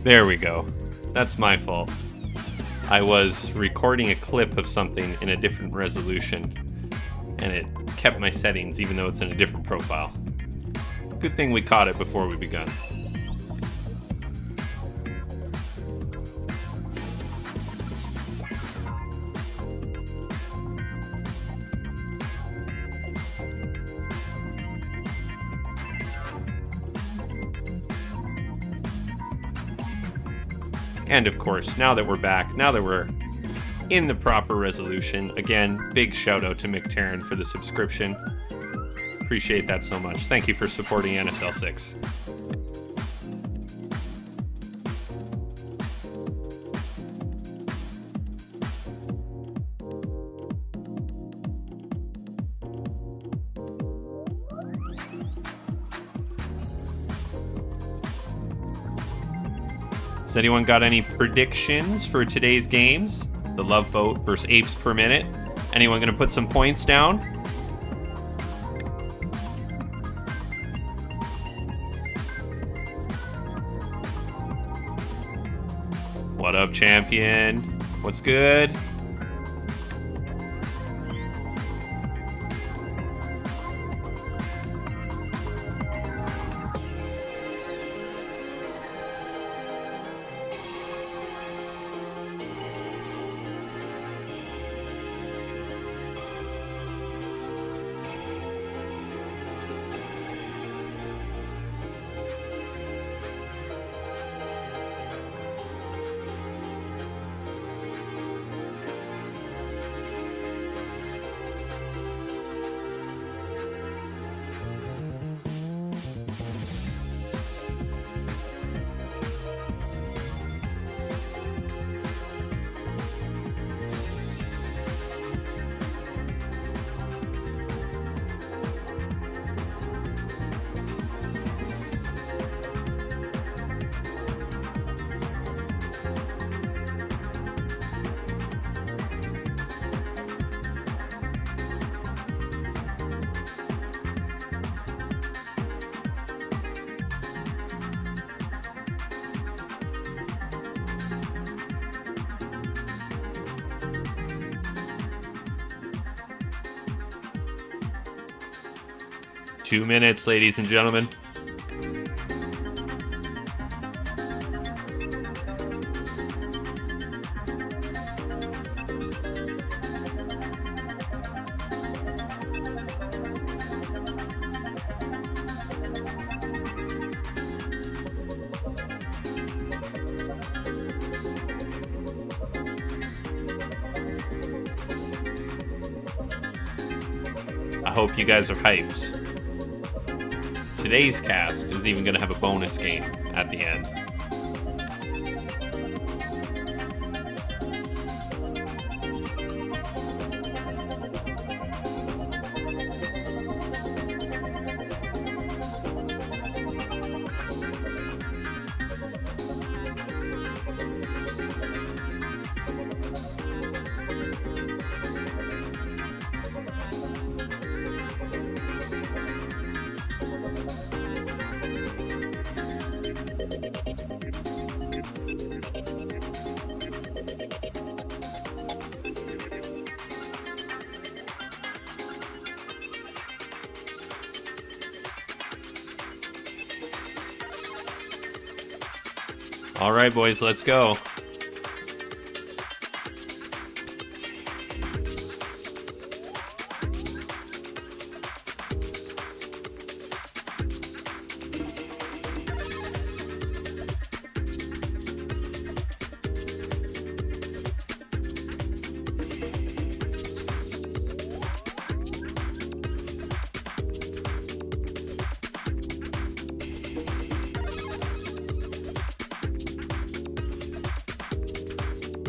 There we go. That's my fault. I was recording a clip of something in a different resolution, and it kept my settings even though it's in a different profile. Good thing we caught it before we begun. And of course, now that we're back, now that we're in the proper resolution, again, big shout out to McTarren for the subscription. Appreciate that so much. Thank you for supporting NSL6. Has anyone got any predictions for today's games? The LoveBoat versus Apes per minute. Anyone going to put some points down? What up, champion? What's good? Two minutes, ladies and gentlemen. I hope you guys are hyped. Today's cast is even going to have a bonus game at the end. All right, boys, let's go.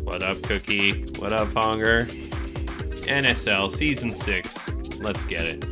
What up, Cookie? What up, Hunger? NSL Season 6. Let's get it.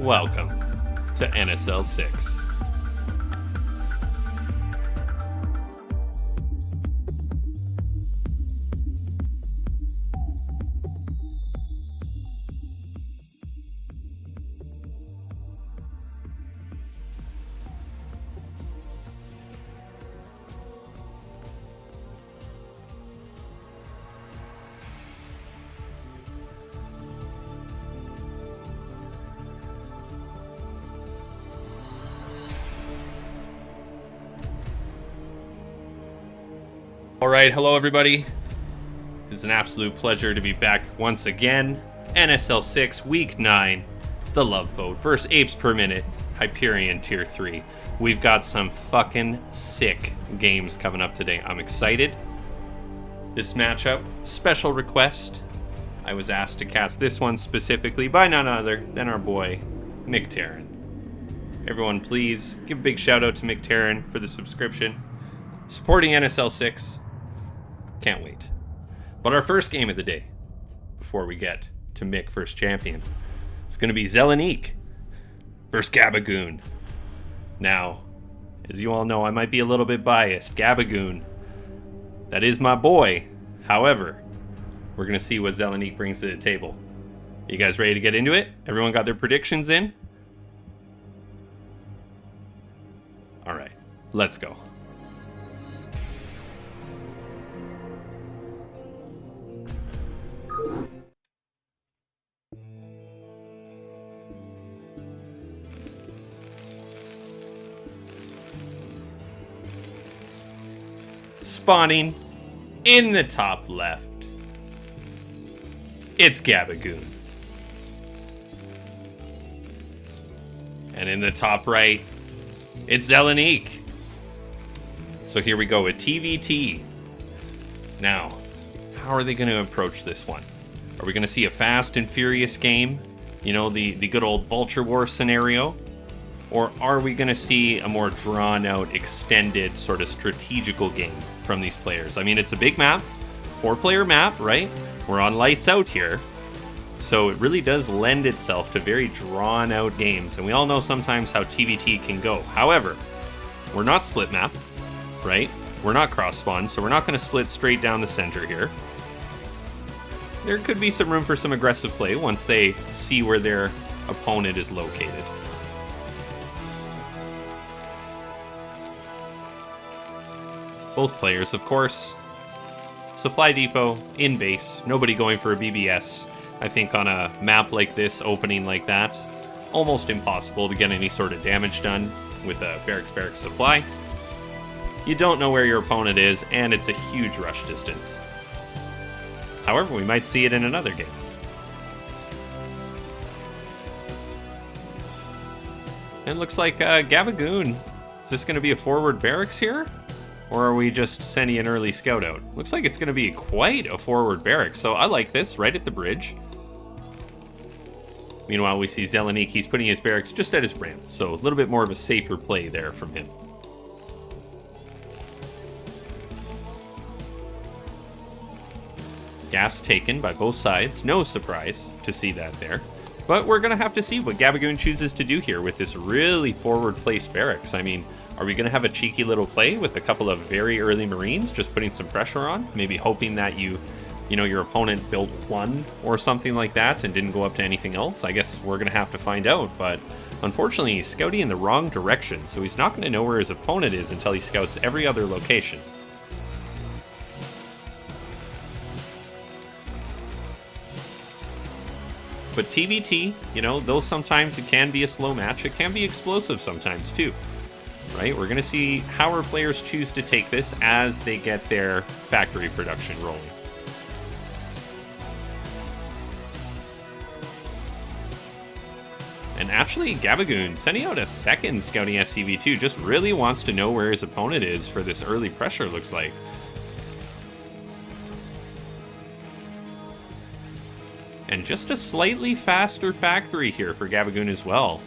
welcome to NSL6. Alright, hello everybody. It's an absolute pleasure to be back once again. NSL6, Week 9, the LoveBoat versus Apes per minute, Hyperion Tier 3. We've got some fucking sick games coming up today. I'm excited. This matchup, special request. I was asked to cast this one specifically by none other than our boy, McTarren. Everyone please give a big shout out to McTarren for the subscription. Supporting NSL6. Can't wait. But our first game of the day, before we get to Mick first champion, is going to be Zelenique versus Gabagoon. Now, as you all know, I might be a little bit biased. Gabagoon, that is my boy. However, we're going to see what Zelenique brings to the table. You guys ready to get into it? Everyone got their predictions in? All right, let's go. Spawning in the top left, it's Gabagoon. And in the top right, it's Zelenique. So here we go with TVT. Now, how are they going to approach this one? Are we going to see a fast and furious game? You know, the good old Vulture War scenario? Or are we going to see a more drawn-out, extended, sort of strategical game from these players? I mean, it's a big map, 4-player map, right? We're on lights out here. So it really does lend itself to very drawn-out games. And we all know sometimes how TVT can go. However, we're not split map, right? We're not cross-spawn, so we're not going to split straight down the center here. There could be some room for some aggressive play once they see where their opponent is located. Both players, of course. Supply depot, in base, nobody going for a BBS. I think on a map like this, opening like that, almost impossible to get any sort of damage done with a barracks supply. You don't know where your opponent is, and it's a huge rush distance. However, we might see it in another game. It looks like Gabagoon. Is this going to be a forward barracks here? Or are we just sending an early scout out? Looks like it's going to be quite a forward barracks, so I like this, right at the bridge. Meanwhile, we see Zelenique, he's putting his barracks just at his ramp, so a little bit more of a safer play there from him. Gas taken by both sides, no surprise to see that there. But we're going to have to see what Gabagoon chooses to do here with this really forward-placed barracks. I mean, are we going to have a cheeky little play with a couple of very early Marines, just putting some pressure on? Maybe hoping that you know, your opponent built one or something like that and didn't go up to anything else? I guess we're going to have to find out, but unfortunately he's scouting in the wrong direction, so he's not going to know where his opponent is until he scouts every other location. But TVT, you know, though sometimes it can be a slow match, it can be explosive sometimes too, right? We're going to see how our players choose to take this as they get their factory production rolling. And actually, Gabagoon, sending out a second scouting SCV too, just really wants to know where his opponent is for this early pressure, looks like. And just a slightly faster factory here for Gabagoon as well.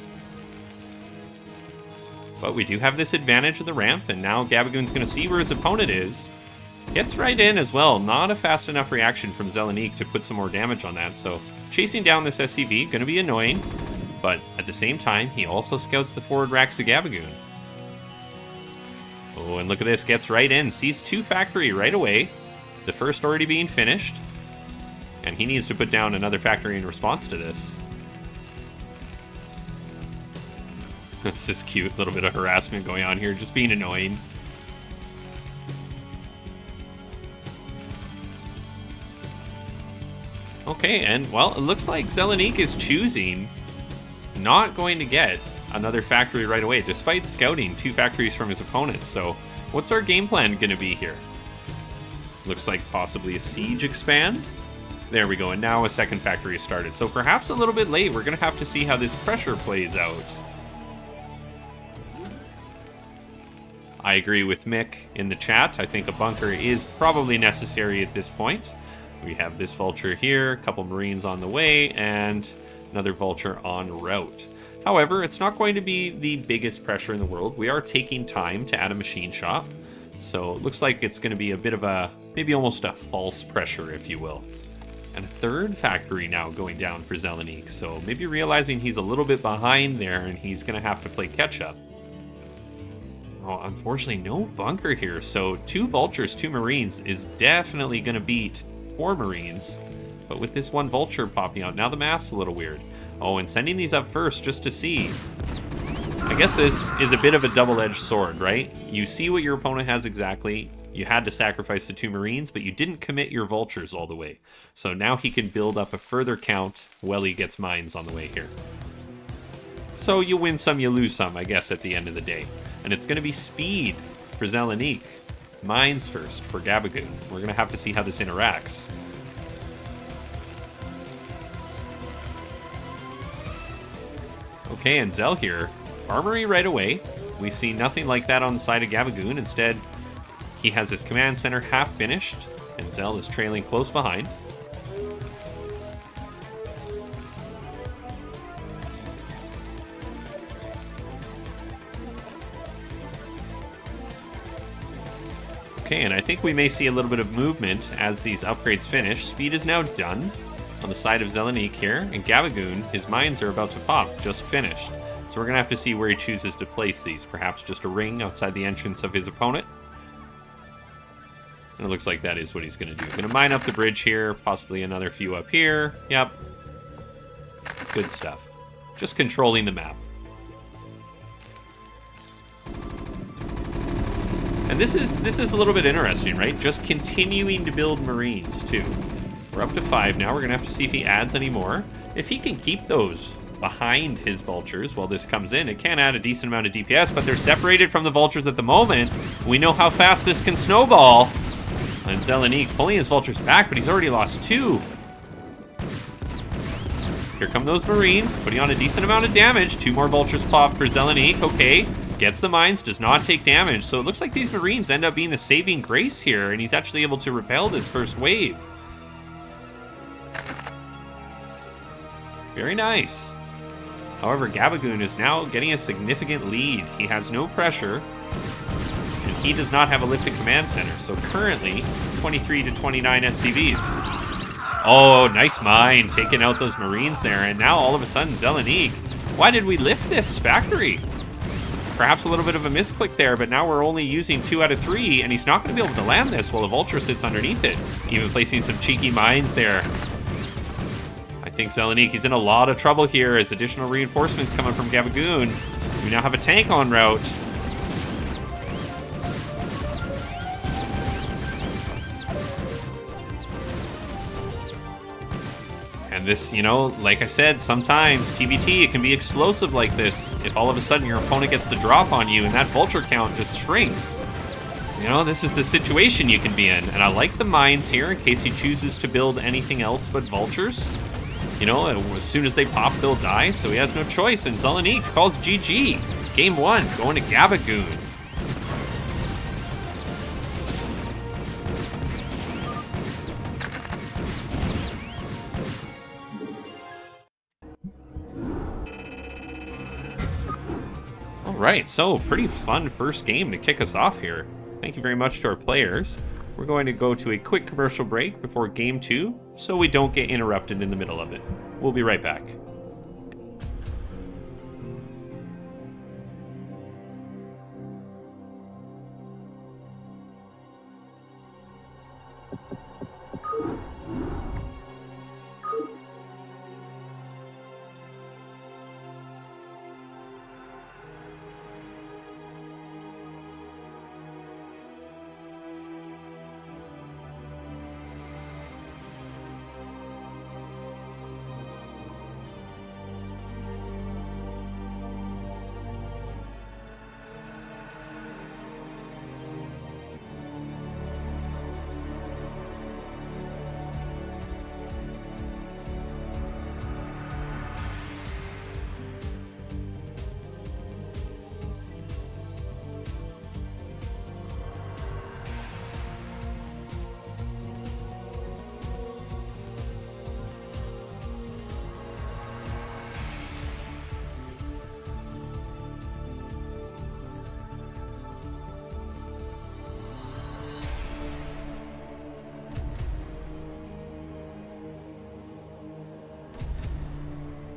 But we do have this advantage of the ramp, and now Gabagoon's going to see where his opponent is. Gets right in as well. Not a fast enough reaction from Zelenique to put some more damage on that, so chasing down this SCV, going to be annoying. But at the same time, he also scouts the forward racks of Gabagoon. Oh, and look at this. Gets right in. Sees 2 factory right away. The first already being finished. And he needs to put down another factory in response to this. This is cute. A little bit of harassment going on here. Just being annoying. Okay, and well, it looks like Zelenique is choosing not going to get another factory right away, despite scouting 2 factories from his opponent. So what's our game plan going to be here? Looks like possibly a siege expand. There we go, and now a second factory is started. So perhaps a little bit late. We're going to have to see how this pressure plays out. I agree with Mick in the chat. I think a bunker is probably necessary at this point. We have this vulture here, a couple marines on the way, and another vulture en route. However, it's not going to be the biggest pressure in the world. We are taking time to add a machine shop. So it looks like it's going to be a bit of a, maybe almost a false pressure, if you will. And a third factory now going down for Zelenique. So maybe realizing he's a little bit behind there and he's going to have to play catch up. Oh, unfortunately, no bunker here. So 2 vultures, 2 marines is definitely going to beat 4 marines. But with this 1 vulture popping out, now the math's a little weird. Oh, and sending these up first just to see. I guess this is a bit of a double-edged sword, right? You see what your opponent has exactly. You had to sacrifice the 2 marines, but you didn't commit your vultures all the way. So now he can build up a further count while he gets mines on the way here. So you win some, you lose some, I guess, at the end of the day. And it's going to be speed for Zelenique. Mines first for Gabagoon. We're going to have to see how this interacts. Okay, and Zel here. Armory right away. We see nothing like that on the side of Gabagoon. Instead, he has his command center half finished, and Zel is trailing close behind. Okay, and I think we may see a little bit of movement as these upgrades finish. Speed is now done on the side of Zelenique here, and Gabagoon, his mines are about to pop, just finished. So we're going to have to see where he chooses to place these. Perhaps just a ring outside the entrance of his opponent. And it looks like that is what he's going to do. Going to mine up the bridge here, possibly another few up here. Yep. Good stuff. Just controlling the map. And this is a little bit interesting, right? Just continuing to build marines, too. We're up to 5 now. We're going to have to see if he adds any more. If he can keep those behind his vultures while this comes in, it can add a decent amount of DPS, but they're separated from the vultures at the moment. We know how fast this can snowball. And Zelenique pulling his vultures back, but he's already lost 2. Here come those marines, putting on a decent amount of damage. 2 more vultures pop for Zelenique. Okay. Gets the mines, does not take damage. So it looks like these marines end up being the saving grace here, and he's actually able to repel this first wave. Very nice. However, Gabagoon is now getting a significant lead. He has no pressure, and he does not have a lifted command center. So currently, 23 to 29 SCVs. Oh, nice mine, taking out those marines there. And now all of a sudden, Zelenique, why did we lift this factory? Perhaps a little bit of a misclick there, but now we're only using 2 out of 3, and he's not going to be able to land this while the vulture sits underneath it. Even placing some cheeky mines there. I think Zelenique is in a lot of trouble here as additional reinforcements coming from Gabagoon. We now have a tank en route. And this, you know, like I said, sometimes TBT, it can be explosive like this. If all of a sudden your opponent gets the drop on you and that vulture count just shrinks. You know, this is the situation you can be in. And I like the mines here in case he chooses to build anything else but vultures. You know, as soon as they pop, they'll die, so he has no choice. And Zelenique calls GG. Game 1, going to Gabagoon. Alright, so pretty fun first game to kick us off here. Thank you very much to our players. We're going to go to a quick commercial break before Game 2, so we don't get interrupted in the middle of it. We'll be right back.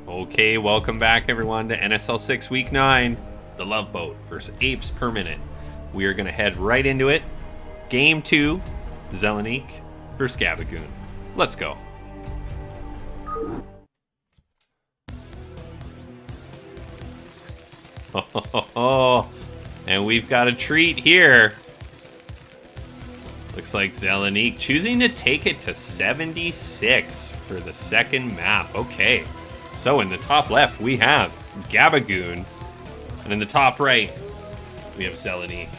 Okay, welcome back everyone to NSL6 Week 9, the LoveBoat versus Apes per minute. We are going to head right into it. Game 2, Zelenique versus Gabagoon. Let's go. And we've got a treat here. Looks like Zelenique choosing to take it to 76 for the second map. Okay. So in the top left, we have Gabagoon. And in the top right, we have Zelenique.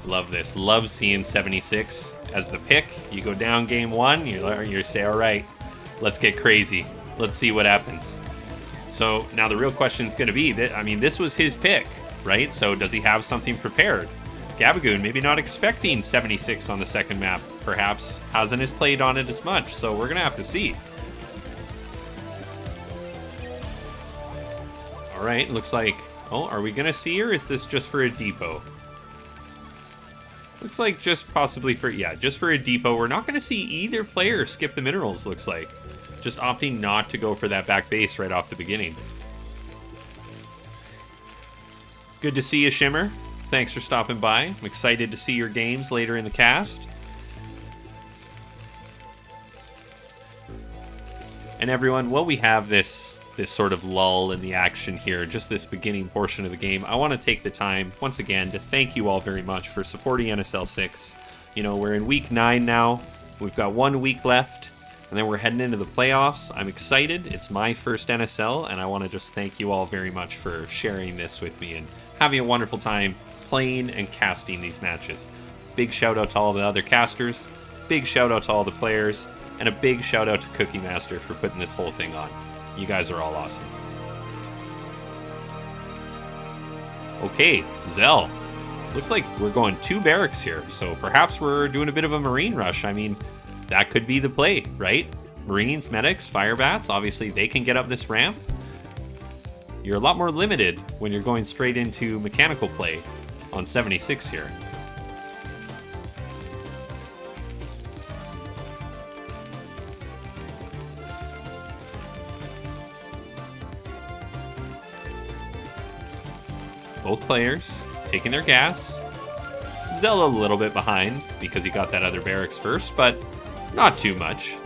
Love this. Love seeing 76 as the pick. You go down game 1, you say, all right, let's get crazy. Let's see what happens. So now the real question is going to be, this was his pick, right? So does he have something prepared? Gabagoon, maybe not expecting 76 on the second map, perhaps hasn't as played on it as much. So we're going to have to see. All right, looks like, are we going to see her? Is this just for a depot? Looks like just possibly for, just for a depot. We're not going to see either player skip the minerals, looks like. Just opting not to go for that back base right off the beginning. Good to see you, Shimmer. Thanks for stopping by. I'm excited to see your games later in the cast. And everyone, while we have this sort of lull in the action here, just this beginning portion of the game, I want to take the time, once again, to thank you all very much for supporting NSL6. You know, we're in week 9 now. We've got 1 week left, and then we're heading into the playoffs. I'm excited. It's my first NSL, and I want to just thank you all very much for sharing this with me and having a wonderful time playing and casting these matches. Big shout out to all the other casters, big shout out to all the players, and a big shout out to Cookie Master for putting this whole thing on. You guys are all awesome. Okay, Zell. Looks like we're going 2 barracks here, so perhaps we're doing a bit of a Marine rush. I mean, that could be the play, right? Marines, medics, fire bats, obviously they can get up this ramp. You're a lot more limited when you're going straight into mechanical play on 76 here. Both players taking their gas. Zell a little bit behind because he got that other barracks first, but not too much.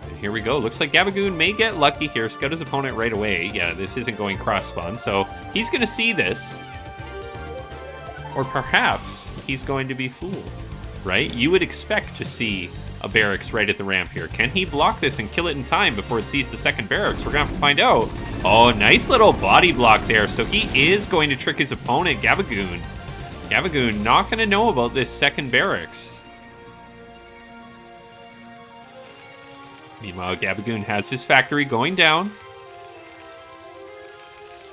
And here we go. Looks like Gabagoon may get lucky here. Scout his opponent right away. Yeah, this isn't going cross-spawn, so he's going to see this. Or perhaps he's going to be fooled, right? You would expect to see a barracks right at the ramp here. Can he block this and kill it in time before it sees the second barracks? We're going to have to find out. Oh, nice little body block there. So he is going to trick his opponent, Gabagoon. Gabagoon not going to know about this second barracks. Meanwhile, Gabagoon has his factory going down.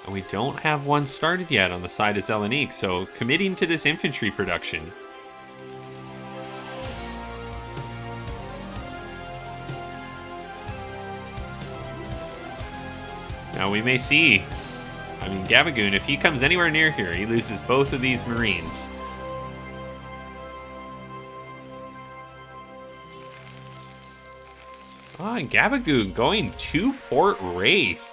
And we don't have one started yet on the side of Zelenique, so committing to this infantry production. Now we may see, Gabagoon, if he comes anywhere near here, he loses both of these Marines. Oh, and Gabagoon going to Port Wraith.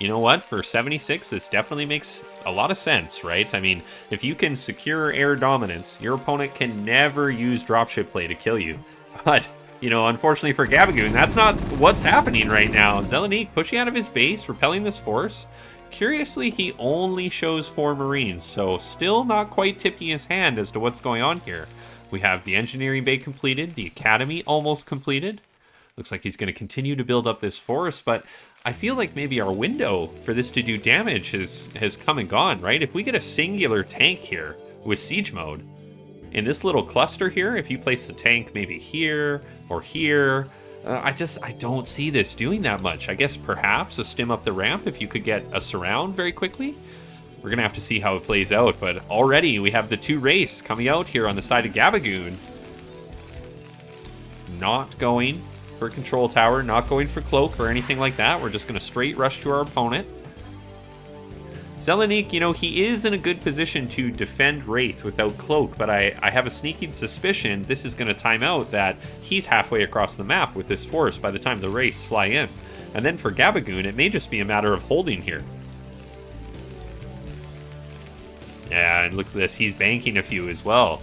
you know what? For 76, this definitely makes a lot of sense, right? I mean, if you can secure air dominance, your opponent can never use dropship play to kill you. But, you know, unfortunately for Gabagoon, that's not what's happening right now. Zelenique pushing out of his base, repelling this force. Curiously, he only shows 4 Marines, so still not quite tipping his hand as to what's going on here. We have the engineering bay completed, the academy almost completed. Looks like he's going to continue to build up this force, but I feel like maybe our window for this to do damage has come and gone, right? If we get a singular tank here with siege mode, in this little cluster here, if you place the tank maybe here or here, I don't see this doing that much. I guess perhaps a stim up the ramp if you could get a surround very quickly. We're going to have to see how it plays out, but already we have the 2 race coming out here on the side of Gabagoon. Not going for control tower, not going for cloak or anything like that. We're just going to straight rush to our opponent. Zelenique, you know, he is in a good position to defend Wraith without cloak, but I have a sneaking suspicion this is going to time out that he's halfway across the map with this force by the time the Wraiths fly in. And then for Gabagoon, it may just be a matter of holding here. Yeah, and look at this, he's banking a few as well.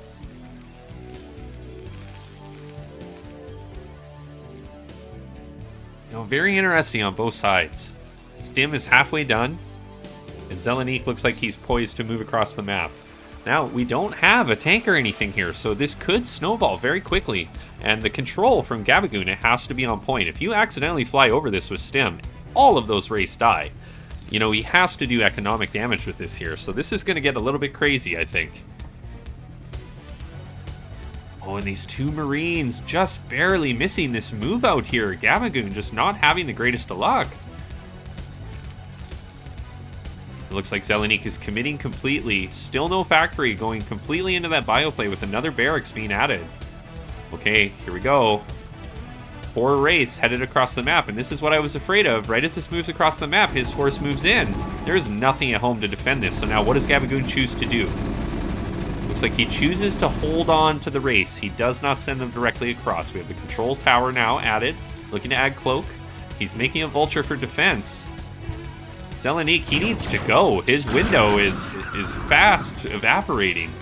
You know, very interesting on both sides. Stim is halfway done, and Zelenique looks like he's poised to move across the map. Now, we don't have a tank or anything here, so this could snowball very quickly. And the control from Gabagoon, it has to be on point. If you accidentally fly over this with Stim, all of those Wraiths die. You know, he has to do economic damage with this here, so this is going to get a little bit crazy, I think. Oh, and these 2 Marines just barely missing this move out here. Gabagoon just not having the greatest of luck. It looks like Zelenique is committing completely. Still no factory, going completely into that bioplay with another barracks being added. Okay, here we go. 4 Wraiths headed across the map, and this is what I was afraid of. Right as this moves across the map, his force moves in. There is nothing at home to defend this, so now what does Gabagoon choose to do? Looks like he chooses to hold on to the Wraiths. He does not send them directly across. We have the control tower now added, looking to add cloak. He's making a vulture for defense. Zelenique, he needs to go. His window is fast evaporating.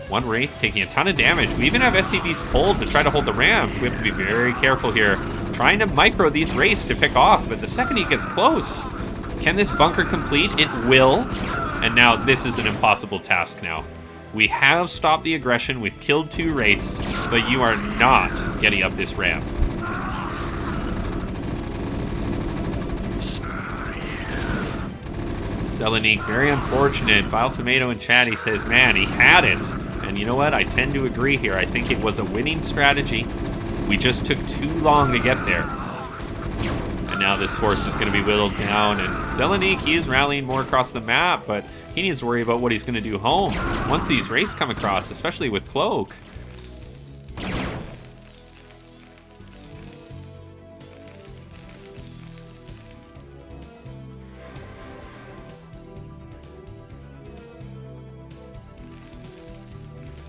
1 Wraith taking a ton of damage. We even have SCVs pulled to try to hold the ramp. We have to be very careful here. Trying to micro these Wraiths to pick off, but the second he gets close, can this bunker complete? It will. And now this is an impossible task now. We have stopped the aggression. We've killed 2 Wraiths, but you are not getting up this ramp. Zelenique, very unfortunate. Vile Tomato in chat, he says, man, he had it. And you know what? I tend to agree here. I think it was a winning strategy. We just took too long to get there. And now this force is going to be whittled down. And Zelenique, he is rallying more across the map, but he needs to worry about what he's going to do home. Once these Wraiths come across, especially with Cloak.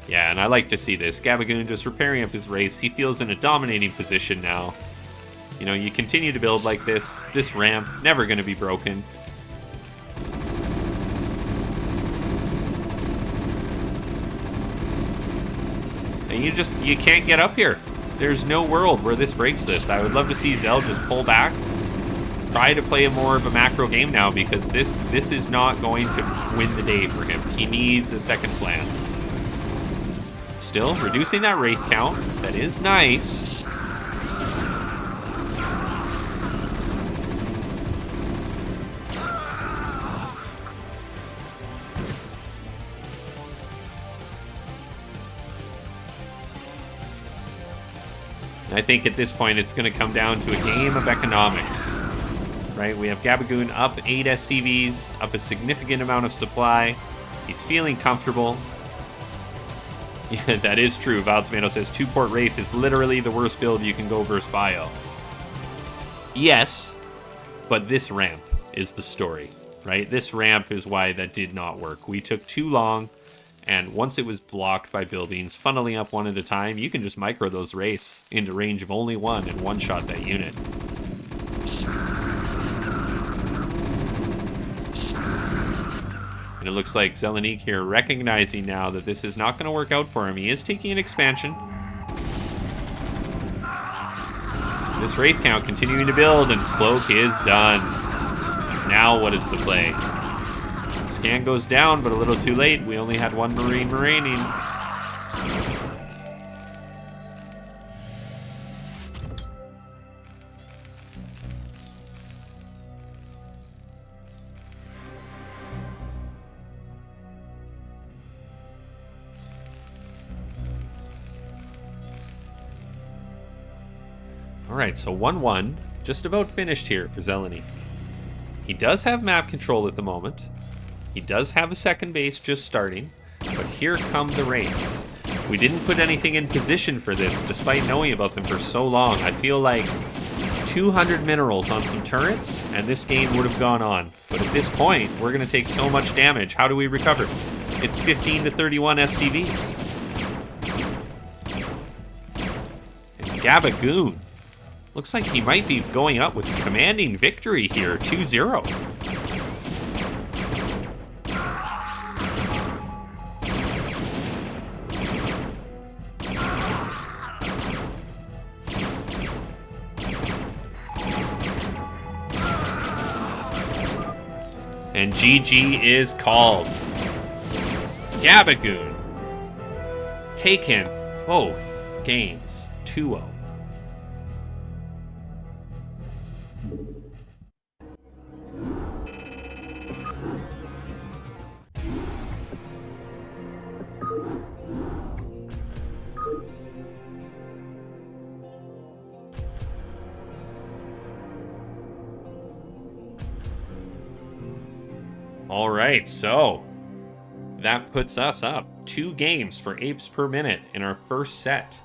Yeah, and I like to see this. Gabagoon just repairing up his race. He feels in a dominating position now. You know, you continue to build like this. This ramp, never going to be broken. And you can't get up here. There's no world where this breaks this. I would love to see Zell just pull back. Try to play more of a macro game now, because this is not going to win the day for him. He needs a second plan. Still reducing that Wraith count. That is nice. I think at this point it's going to come down to a game of economics. Right? We have Gabagoon up 8 SCVs, up a significant amount of supply. He's feeling comfortable. Yeah, that is true. Vile Tomato says 2-port Wraith is literally the worst build you can go versus Bio. Yes, but this ramp is the story, right? This ramp is why that did not work. We took too long, and once it was blocked by buildings, funneling up one at a time, you can just micro those Wraiths into range of only one and one-shot that unit. And it looks like Zelenique here recognizing now that this is not going to work out for him. He is taking an expansion. This Wraith count continuing to build, and Cloak is done. Now what is the play? Scan goes down, but a little too late. We only had one Marine remaining. Alright, so 1-1. Just about finished here for Zelenique. He does have map control at the moment. He does have a second base just starting. But here come the Wraiths. We didn't put anything in position for this, despite knowing about them for so long. I feel like 200 minerals on some turrets, and this game would have gone on. But at this point, we're going to take so much damage. How do we recover? It's 15 to 31 SCVs. And Gabagoon. Looks like he might be going up with commanding victory here, 2-0. And GG is called. Gabagoon taken both games 2-0. All right, so that puts us up 2 games for Apes per minute in our first set.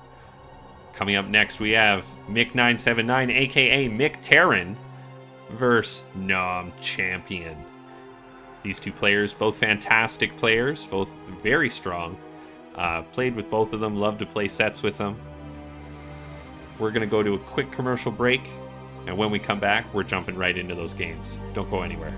Coming up next, we have Mick979, aka Mick Terran, versus Nom Champion. These two players, both fantastic players, both very strong. Played with both of them, love to play sets with them. We're going to go to a quick commercial break, and when we come back, we're jumping right into those games. Don't go anywhere.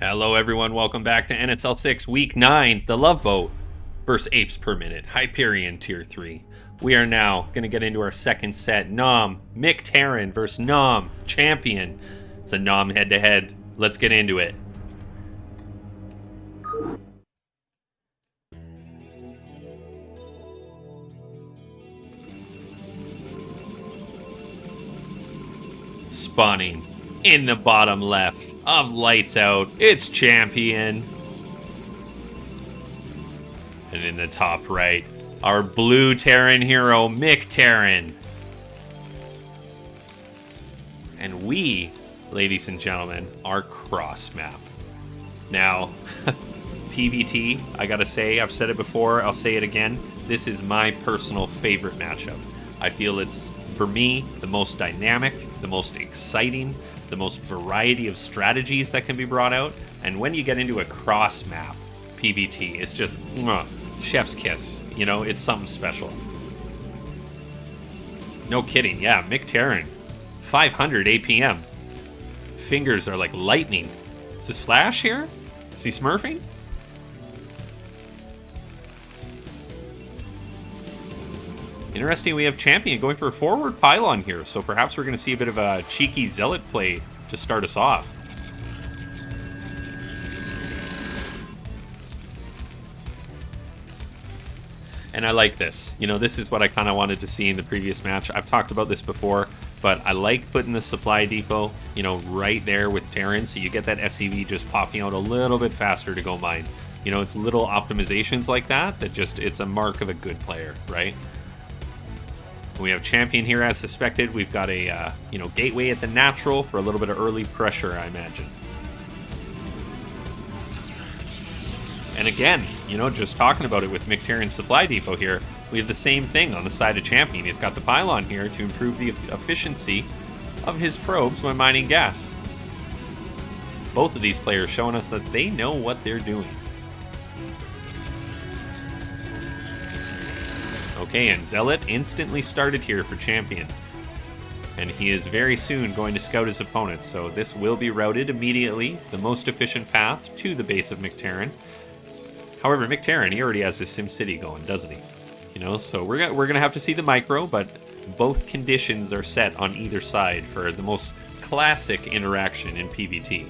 Hello everyone, welcome back to NSL6 Week 9, the LoveBoat versus Apes per minute, Hyperion Tier 3. We are now going to get into our second set, Nom, Mick Terran versus Nom, Champion. It's a Nom head-to-head. Let's get into it. Spawning in the bottom left of Lights Out, it's Champion. And in the top right, our blue Terran hero, Mick Terran. And we, ladies and gentlemen, are cross map. Now, PvT, I gotta say, I've said it before, I'll say it again, this is my personal favorite matchup. I feel it's, for me, the most dynamic, the most exciting, the most variety of strategies that can be brought out. And when you get into a cross map PvT, it's just chef's kiss. You know, it's something special. No kidding. Yeah, Mick Terran, 500 APM. Fingers are like lightning. Is this Flash here? Is he smurfing? Interesting, we have Champion going for a forward pylon here, so perhaps we're going to see a bit of a cheeky Zealot play to start us off. And I like this. You know, this is what I kind of wanted to see in the previous match. I've talked about this before, but I like putting the supply depot, you know, right there with Terran, so you get that SCV just popping out a little bit faster to go mine. You know, it's little optimizations like that just, it's a mark of a good player, right? We have Champion here as suspected. We've got a, you know, gateway at the natural for a little bit of early pressure, I imagine. And again, you know, just talking about it with McTerran's supply depot here, we have the same thing on the side of Champion. He's got the pylon here to improve the efficiency of his probes when mining gas. Both of these players showing us that they know what they're doing. Okay, and Zealot instantly started here for Champion. And he is very soon going to scout his opponents, so this will be routed immediately, the most efficient path to the base of McTerran. However, McTerran, he already has his SimCity going, doesn't he? You know, so we're gonna have to see the micro, but both conditions are set on either side for the most classic interaction in PvT.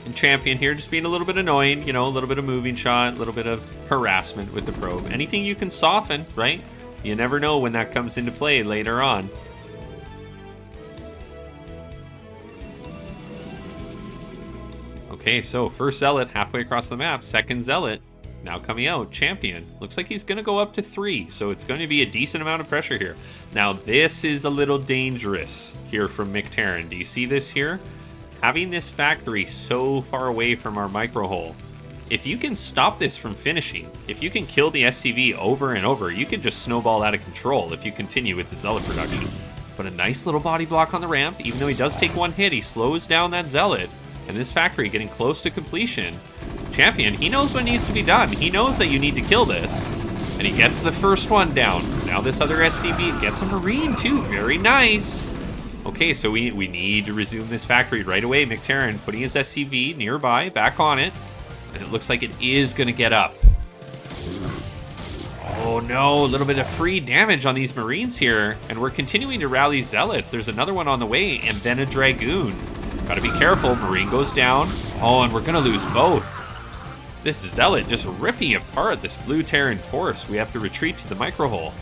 And Champion here just being a little bit annoying, you know, a little bit of moving shot, a little bit of harassment with the probe. Anything you can soften, right? You never know when that comes into play later on. Okay, so first Zealot halfway across the map, second Zealot now coming out, Champion. Looks like he's going to go up to 3, so it's going to be a decent amount of pressure here. Now this is a little dangerous here from McTerran. Do you see this here? Having this factory so far away from our micro hole, if you can stop this from finishing, if you can kill the SCV over and over, you can just snowball out of control if you continue with the Zealot production. But a nice little body block on the ramp, even though he does take one hit, he slows down that Zealot, and this factory getting close to completion. Champion, he knows what needs to be done. He knows that you need to kill this, and he gets the first one down. Now this other SCV gets a Marine too, very nice. Okay, so we need to resume this factory right away. McTerran putting his SCV nearby, back on it. And it looks like it is going to get up. Oh no, a little bit of free damage on these Marines here. And we're continuing to rally Zealots. There's another one on the way, and then a Dragoon. Gotta be careful, Marine goes down. Oh, and we're going to lose both. This Zealot just ripping apart this blue Terran force. We have to retreat to the micro hole.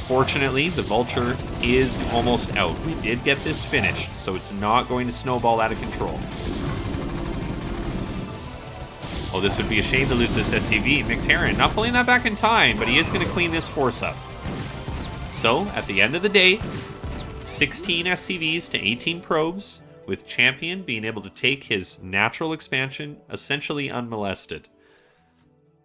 Fortunately, the Vulture is almost out. We did get this finished, so it's not going to snowball out of control. Oh, this would be a shame to lose this SCV. McTerran not pulling that back in time, but he is going to clean this force up. So, at the end of the day, 16 SCVs to 18 probes, with Champion being able to take his natural expansion essentially unmolested.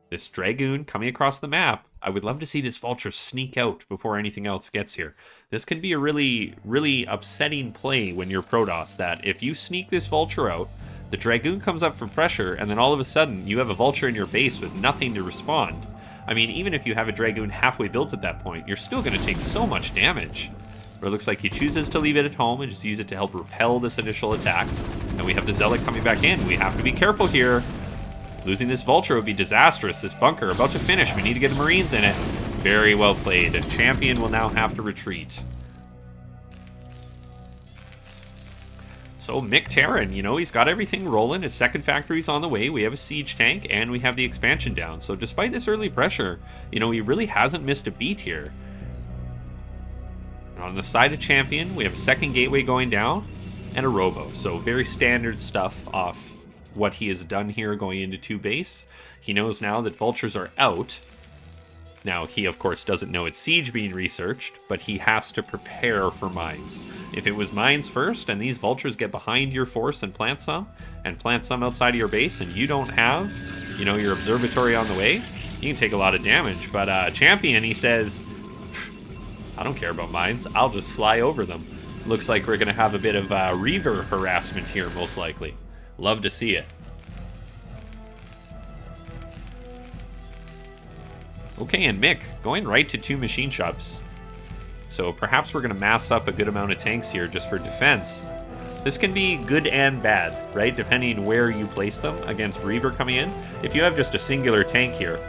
This Dragoon coming across the map, I would love to see this Vulture sneak out before anything else gets here. This can be a really, really upsetting play when you're Protoss, that if you sneak this Vulture out, the Dragoon comes up for pressure, and then all of a sudden, you have a Vulture in your base with nothing to respond. I mean, even if you have a Dragoon halfway built at that point, you're still going to take so much damage. But it looks like he chooses to leave it at home and just use it to help repel this initial attack. And we have the Zealot coming back in. We have to be careful here. Losing this Vulture would be disastrous. This bunker about to finish. We need to get the Marines in it. Very well played. And Champion will now have to retreat. So McTerran, you know, he's got everything rolling. His second factory's on the way. We have a siege tank, and we have the expansion down. So despite this early pressure, you know, he really hasn't missed a beat here. And on the side of Champion, we have a second gateway going down and a robo. So very standard stuff off what he has done here going into 2 base. He knows now that Vultures are out. Now, he, of course, doesn't know it's siege being researched, but he has to prepare for mines. If it was mines first, and these Vultures get behind your force and plant some outside of your base, and you don't have, you know, your observatory on the way, you can take a lot of damage. But Champion, he says, I don't care about mines, I'll just fly over them. Looks like we're going to have a bit of Reaver harassment here, most likely. Love to see it. Okay, and Mick going right to 2 machine shops. So perhaps we're going to mass up a good amount of tanks here just for defense. This can be good and bad, right? Depending where you place them against Reaver coming in. If you have just a singular tank here,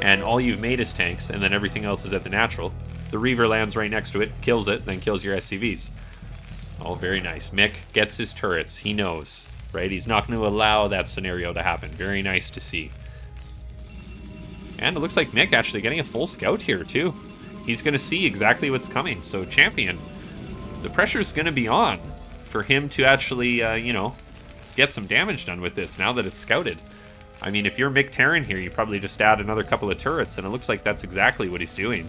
and all you've made is tanks, and then everything else is at the natural, the Reaver lands right next to it, kills it, then kills your SCVs. Oh, very nice. Mick gets his turrets. He knows, right? He's not going to allow that scenario to happen. Very nice to see. And it looks like Mick actually getting a full scout here, too. He's going to see exactly what's coming. So, Champion, the pressure's going to be on for him to actually, you know, get some damage done with this now that it's scouted. I mean, if you're Mick Terran here, you probably just add another couple of turrets, and it looks like that's exactly what he's doing.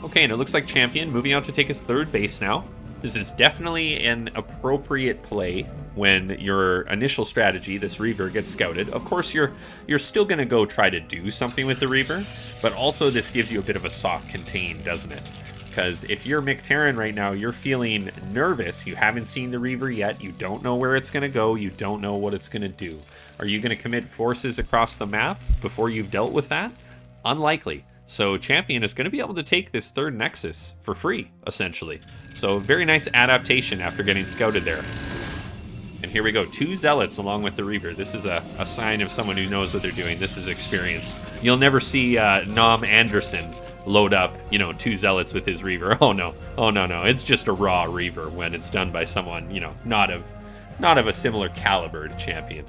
Okay, and it looks like Champion moving out to take his third base now. This is definitely an appropriate play when your initial strategy, this Reaver, gets scouted. Of course, you're still going to go try to do something with the Reaver, but also this gives you a bit of a soft contain, doesn't it? Because if you're Mick Terran right now, you're feeling nervous. You haven't seen the Reaver yet. You don't know where it's going to go. You don't know what it's going to do. Are you going to commit forces across the map before you've dealt with that? Unlikely. So Champion is going to be able to take this third Nexus for free, essentially. So very nice adaptation after getting scouted there. And here we go, 2 Zealots along with the Reaver. This is a sign of someone who knows what they're doing. This is experience. You'll never see Nom Anderson load up, you know, 2 Zealots with his Reaver. Oh no, no. It's just a raw Reaver when it's done by someone, you know, not of a similar caliber to Champion.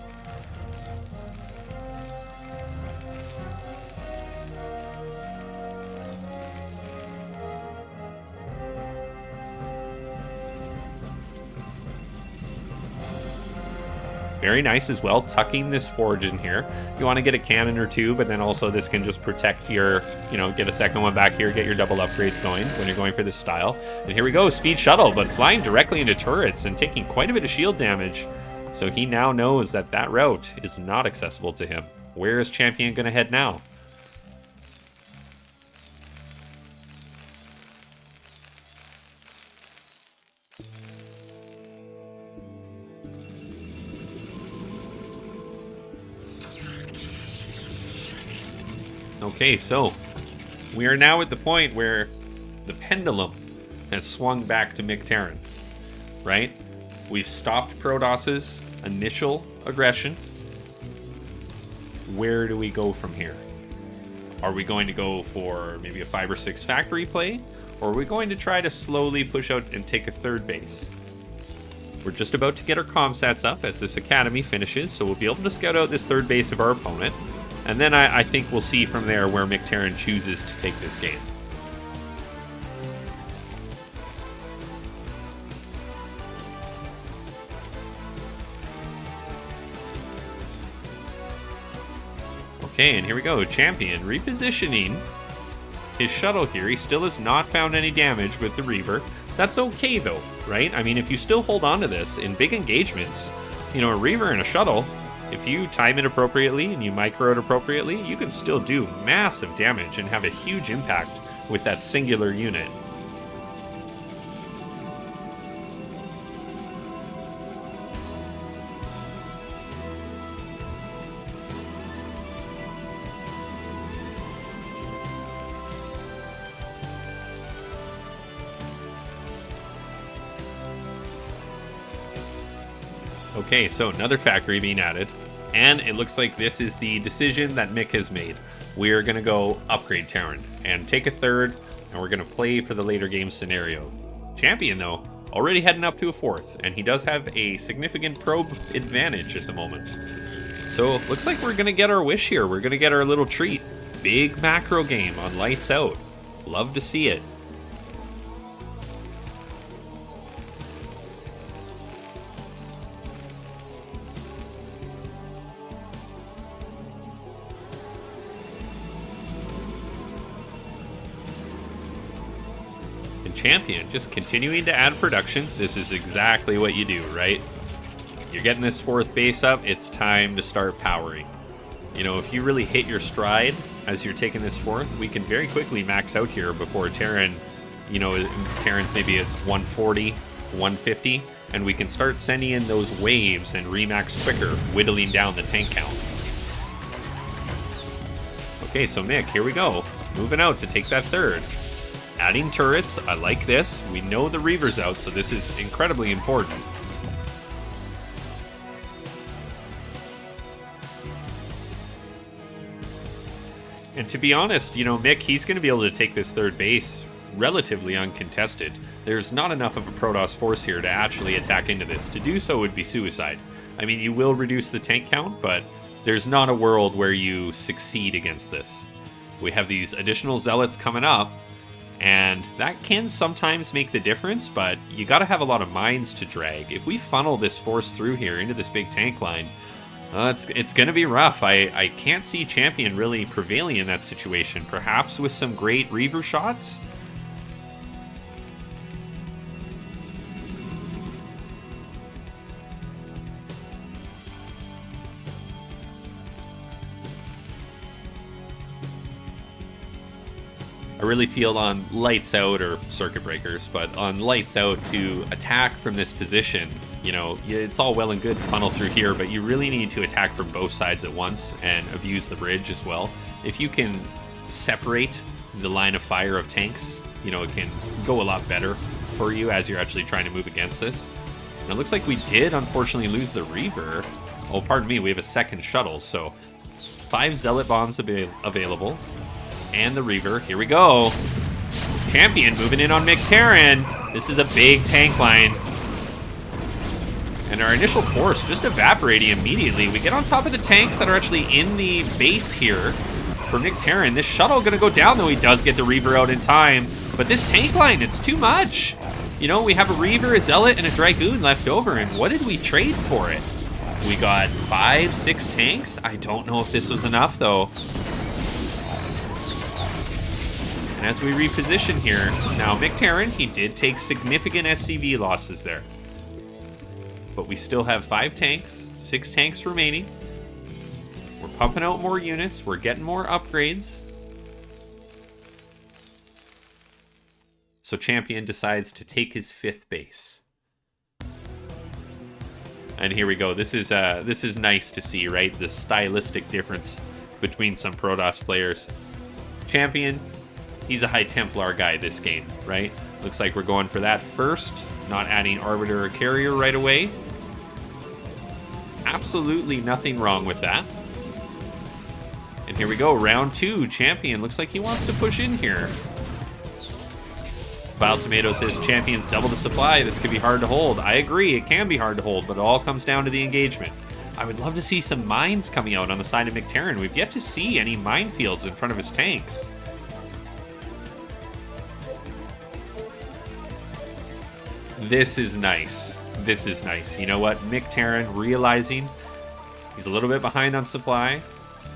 Very nice as well, tucking this forge in here. You want to get a cannon or two, but then also this can just protect your, you know, get a second one back here, get your double upgrades going when you're going for this style. And here we go, speed shuttle, but flying directly into turrets and taking quite a bit of shield damage. So he now knows that that route is not accessible to him. Where is Champion going to head now? Okay, so we are now at the point where the pendulum has swung back to Mick Terran, right? We've stopped Protos's initial aggression. Where do we go from here? Are we going to go for maybe a 5 or 6 factory play? Or are we going to try to slowly push out and take a third base? We're just about to get our comsats up as this academy finishes, so we'll be able to scout out this third base of our opponent. And then I think we'll see from there where Mick Terran chooses to take this game. Okay, and here we go. Champion repositioning his shuttle here. He still has not found any damage with the Reaver. That's okay though, right? I mean, if you still hold on to this in big engagements, you know, a Reaver and a shuttle, if you time it appropriately and you micro it appropriately, you can still do massive damage and have a huge impact with that singular unit. Okay, so another factory being added, and it looks like this is the decision that Mick has made. We are going to go upgrade Terran and take a third, and we're going to play for the later game scenario. Champion, though, already heading up to a 4th, and he does have a significant probe advantage at the moment. So, looks like we're going to get our wish here. We're going to get our little treat. Big macro game on Lights Out. Love to see it. Champion just continuing to add production. This is exactly what you do, right? You're getting this 4th base up, it's time to start powering. You know, if you really hit your stride as you're taking this 4th, we can very quickly max out here before Terran, you know, Terran's maybe at 140, 150, and we can start sending in those waves and remax quicker, whittling down the tank count. Okay, so Mick, here we go. Moving out to take that 3rd. Adding turrets, I like this. We know the Reaver's out, so this is incredibly important. And to be honest, you know, Mick, he's going to be able to take this third base relatively uncontested. There's not enough of a Protoss force here to actually attack into this. To do so would be suicide. I mean, you will reduce the tank count, but there's not a world where you succeed against this. We have these additional zealots coming up, and that can sometimes make the difference, but you got to have a lot of mines to drag. If we funnel this force through here into this big tank line, it's going to be rough. I can't see Champion really prevailing in that situation. Perhaps with some great Reaver shots? I really feel on lights out, or circuit breakers, but on lights out to attack from this position, you know, it's all well and good to funnel through here, but you really need to attack from both sides at once and abuse the bridge as well. If you can separate the line of fire of tanks, you know, it can go a lot better for you as you're actually trying to move against this. And it looks like we did unfortunately lose the Reaver. Oh, pardon me, we have a second shuttle, so 5 Zealot bombs available. And the Reaver. Here we go. Champion moving in on McTerran. This is a big tank line. And our initial force just evaporating immediately. We get on top of the tanks that are actually in the base here for McTerran. This shuttle going to go down, though he does get the Reaver out in time. But this tank line, it's too much. You know, we have a Reaver, a Zealot, and a Dragoon left over. And what did we trade for it? We got 5, 6 tanks? I don't know if this was enough, though. As we reposition here, now McTerran, he did take significant SCV losses there. But we still have 5 tanks, 6 tanks remaining. We're pumping out more units, we're getting more upgrades. So Champion decides to take his 5th base. And here we go. This is nice to see, right? The stylistic difference between some Protoss players. Champion, he's a High Templar guy this game, right? Looks like we're going for that first, not adding Arbiter or Carrier right away. Absolutely nothing wrong with that. And here we go, round 2, Champion. Looks like he wants to push in here. Vile Tomato says, Champion's double the supply. This could be hard to hold. I agree, it can be hard to hold, but it all comes down to the engagement. I would love to see some mines coming out on the side of McTerran. We've yet to see any minefields in front of his tanks. This is nice. This is nice. You know what? McTerran realizing he's a little bit behind on supply.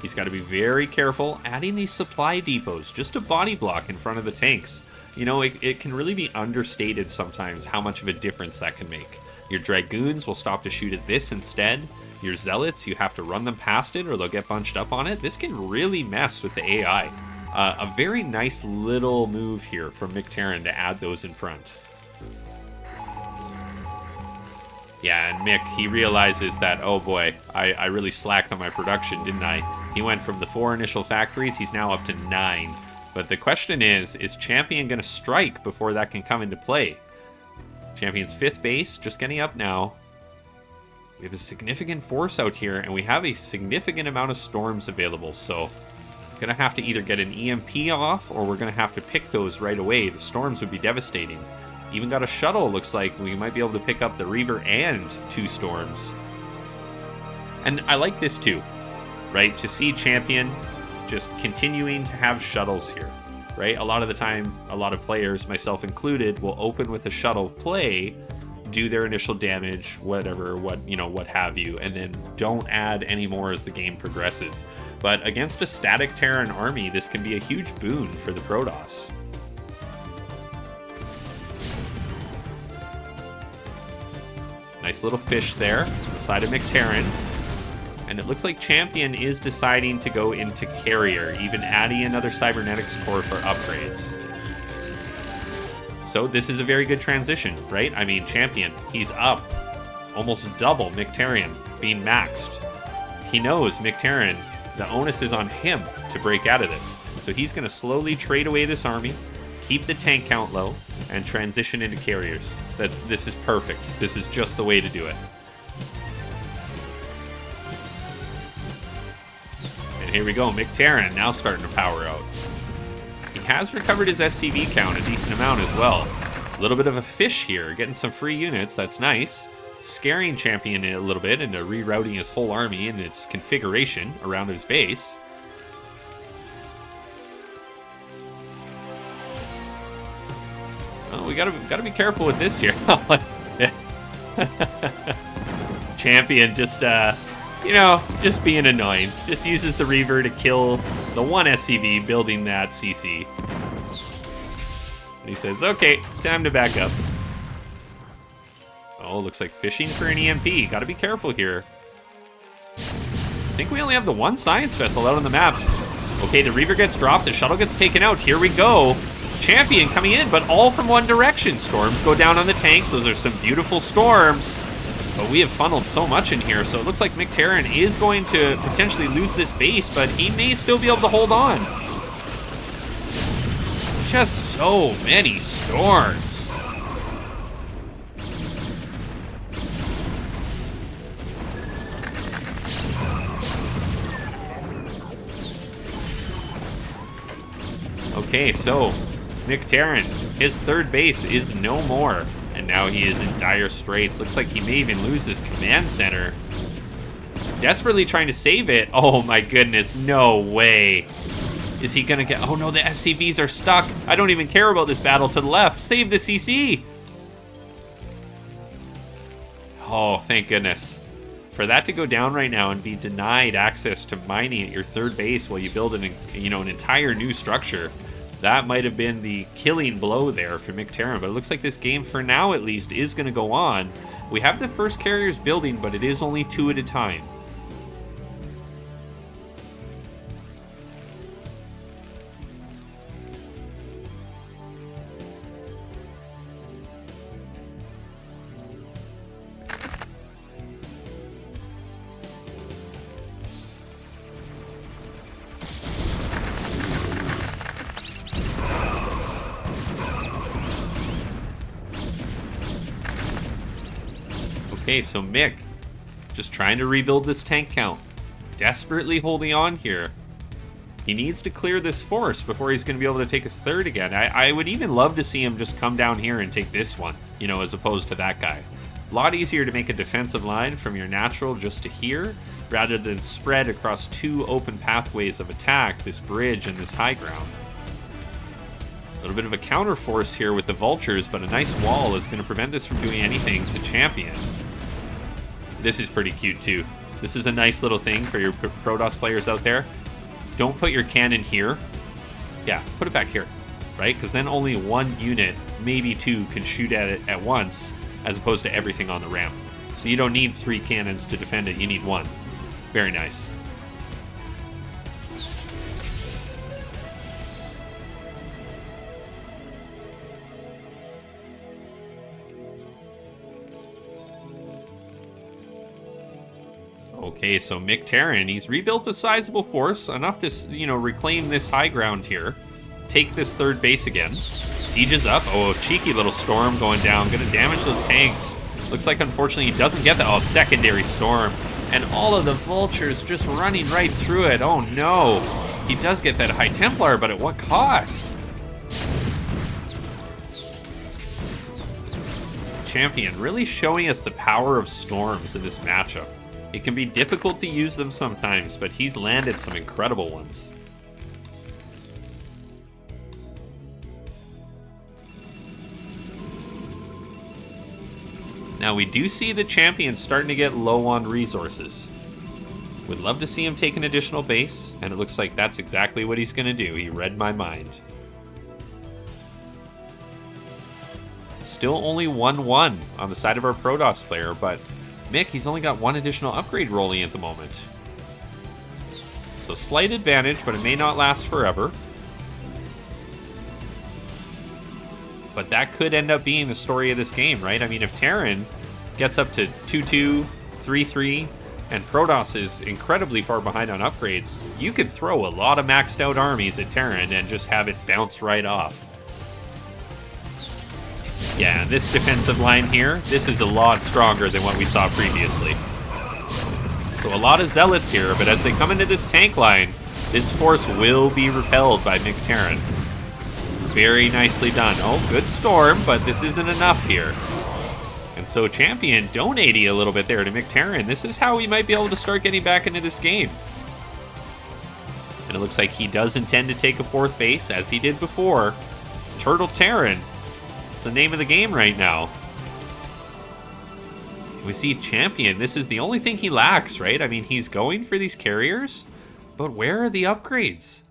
He's got to be very careful. Adding these supply depots, just a body block in front of the tanks. You know, it can really be understated sometimes how much of a difference that can make. Your Dragoons will stop to shoot at this instead. Your Zealots, you have to run them past it or they'll get bunched up on it. This can really mess with the AI. A very nice little move here from McTerran to add those in front. Yeah, and Mick, he realizes that, oh boy, I really slacked on my production, didn't I? He went from the 4 initial factories, he's now up to 9. But the question is Champion going to strike before that can come into play? Champion's 5th base, just getting up now. We have a significant force out here, and we have a significant amount of storms available, so going to have to either get an EMP off, or we're going to have to pick those right away. The storms would be devastating. Even got a shuttle, looks like we might be able to pick up the Reaver and 2 storms. And I like this too, right? To see Champion just continuing to have shuttles here, right? A lot of the time, a lot of players, myself included, will open with a shuttle play, do their initial damage, whatever, what have you, and then don't add any more as the game progresses. But against a static Terran army, this can be a huge boon for the Protoss. Nice little fish there on the side of McTerran. And it looks like Champion is deciding to go into Carrier, even adding another Cybernetics core for upgrades. So this is a very good transition, right? I mean, Champion, he's up almost double McTerran being maxed. He knows McTerran, the onus is on him to break out of this. So he's going to slowly trade away this army, keep the tank count low, and transition into carriers. This is perfect. This is just the way to do it. And here we go, McTarren now starting to power out. He has recovered his SCV count a decent amount as well. A little bit of a fish here, getting some free units, that's nice. Scaring Champion a little bit into rerouting his whole army and its configuration around his base. Oh, we gotta be careful with this here. Champion just just being annoying. Just uses the Reaver to kill the one SCV building that CC. And he says, okay, time to back up. Oh, looks like fishing for an EMP. Gotta be careful here. I think we only have the one science vessel out on the map. Okay, the Reaver gets dropped, the shuttle gets taken out. Here we go. Champion coming in, but all from one direction. Storms go down on the tanks. Those are some beautiful storms. But we have funneled so much in here, so it looks like McTarren is going to potentially lose this base, but he may still be able to hold on. Just so many storms. Okay, so McTarren, his third base is no more. And now he is in dire straits. Looks like he may even lose his command center. Desperately trying to save it. Oh my goodness, no way. Is he gonna get... Oh no, the SCVs are stuck. I don't even care about this battle to the left. Save the CC. Oh, thank goodness. For that to go down right now and be denied access to mining at your third base while you build an entire new structure, that might have been the killing blow there for McTarren, but it looks like this game, for now at least, is going to go on. We have the first carriers building, but it is only 2 at a time. Okay, so Mick, just trying to rebuild this tank count. Desperately holding on here. He needs to clear this force before he's going to be able to take his third again. I would even love to see him just come down here and take this one, as opposed to that guy. A lot easier to make a defensive line from your natural just to here, rather than spread across 2 open pathways of attack, this bridge and this high ground. A little bit of a counter force here with the vultures, but a nice wall is going to prevent this from doing anything to Champion. This is pretty cute too. This is a nice little thing for your Protoss players out there. Don't put your cannon here. Yeah, put it back here, right? Because then only 1 unit, maybe 2, can shoot at it at once, as opposed to everything on the ramp. So you don't need 3 cannons to defend it, you need 1. Very nice. Okay, so McTarren, he's rebuilt a sizable force, enough to, reclaim this high ground here. Take this third base again. Siege is up. Oh, cheeky little storm going down. Gonna damage those tanks. Looks like, unfortunately, he doesn't get that. Oh, secondary storm. And all of the vultures just running right through it. Oh, no. He does get that High Templar, but at what cost? Champion really showing us the power of storms in this matchup. It can be difficult to use them sometimes, but he's landed some incredible ones. Now we do see the Champion starting to get low on resources. Would love to see him take an additional base, and it looks like that's exactly what he's going to do. He read my mind. Still only 1-1 on the side of our Protoss player, but Mick, he's only got 1 additional upgrade rolling at the moment. So slight advantage, but it may not last forever. But that could end up being the story of this game, right? I mean, if Terran gets up to 2-2, 3-3, and Protoss is incredibly far behind on upgrades, you could throw a lot of maxed out armies at Terran and just have it bounce right off. Yeah, this defensive line here, this is a lot stronger than what we saw previously. So a lot of zealots here, but as they come into this tank line, this force will be repelled by Mick Terran. Very nicely done. Oh, good storm, but this isn't enough here. And so Champion donating a little bit there to Mick Terran. This is how we might be able to start getting back into this game. And it looks like he does intend to take a 4th base, as he did before. Turtle Terran. It's the name of the game right now. We see Champion. This is the only thing he lacks, right? I mean, he's going for these carriers, but where are the upgrades?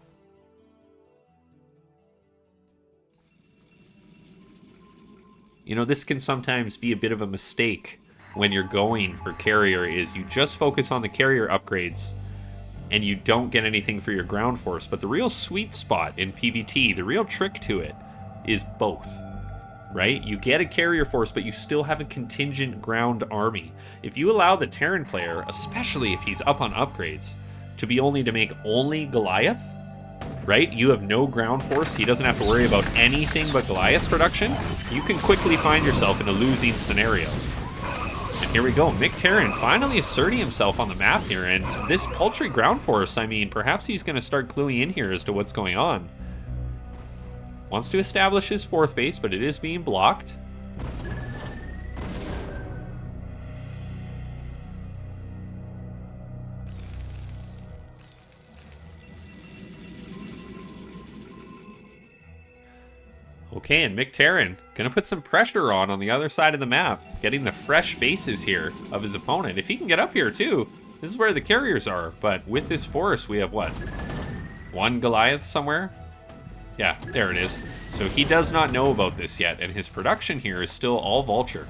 You know, this can sometimes be a bit of a mistake when you're going for carrier, is you just focus on the carrier upgrades and you don't get anything for your ground force. But the real sweet spot in PvT, the real trick to it, is both, right? You get a carrier force, but you still have a contingent ground army. If you allow the Terran player, especially if he's up on upgrades, to make only Goliath, right? You have no ground force. He doesn't have to worry about anything but Goliath production. You can quickly find yourself in a losing scenario. And here we go. Mick Terran finally asserting himself on the map here. And this paltry ground force, I mean, perhaps he's going to start cluing in here as to what's going on. Wants to establish his 4th base, but it is being blocked. Okay, and Mick Terran gonna put some pressure on the other side of the map, getting the fresh bases here of his opponent. If he can get up here too, this is where the carriers are. But with this force, we have what? 1 Goliath somewhere? Yeah, there it is. So he does not know about this yet, and his production here is still all Vulture.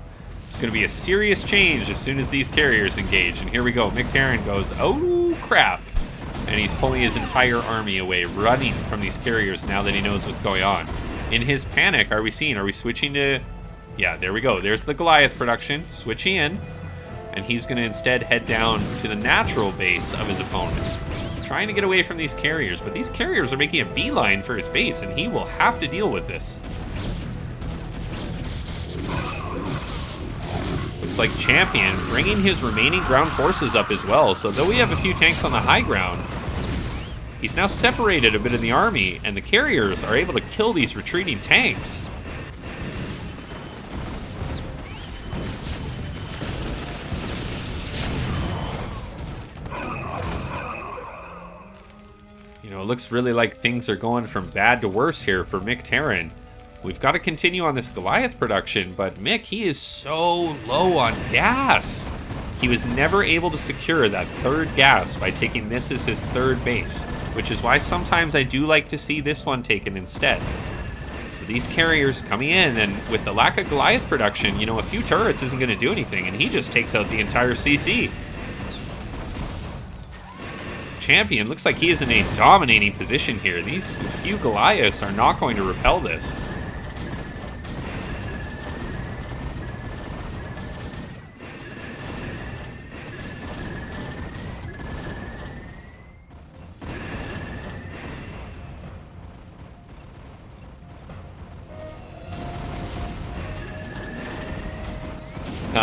It's gonna be a serious change as soon as these carriers engage. And here we go. Mick Terran goes, oh crap. And he's pulling his entire army away, running from these carriers now that he knows what's going on. In his panic, are we switching to... Yeah, there we go. There's the Goliath production, switching in. And he's going to instead head down to the natural base of his opponent, trying to get away from these carriers. But these carriers are making a beeline for his base, and he will have to deal with this. Looks like Champion bringing his remaining ground forces up as well. So though we have a few tanks on the high ground, he's now separated a bit of the army, and the carriers are able to kill these retreating tanks. You know, it looks really like things are going from bad to worse here for Mick Terran. We've got to continue on this Goliath production, but Mick, he is so low on gas. He was never able to secure that 3rd gas by taking this as his 3rd base, which is why sometimes I do like to see this one taken instead. So these carriers coming in, and with the lack of Goliath production, you know, a few turrets isn't going to do anything, and he just takes out the entire CC. Champion looks like he is in a dominating position here. These few Goliaths are not going to repel this.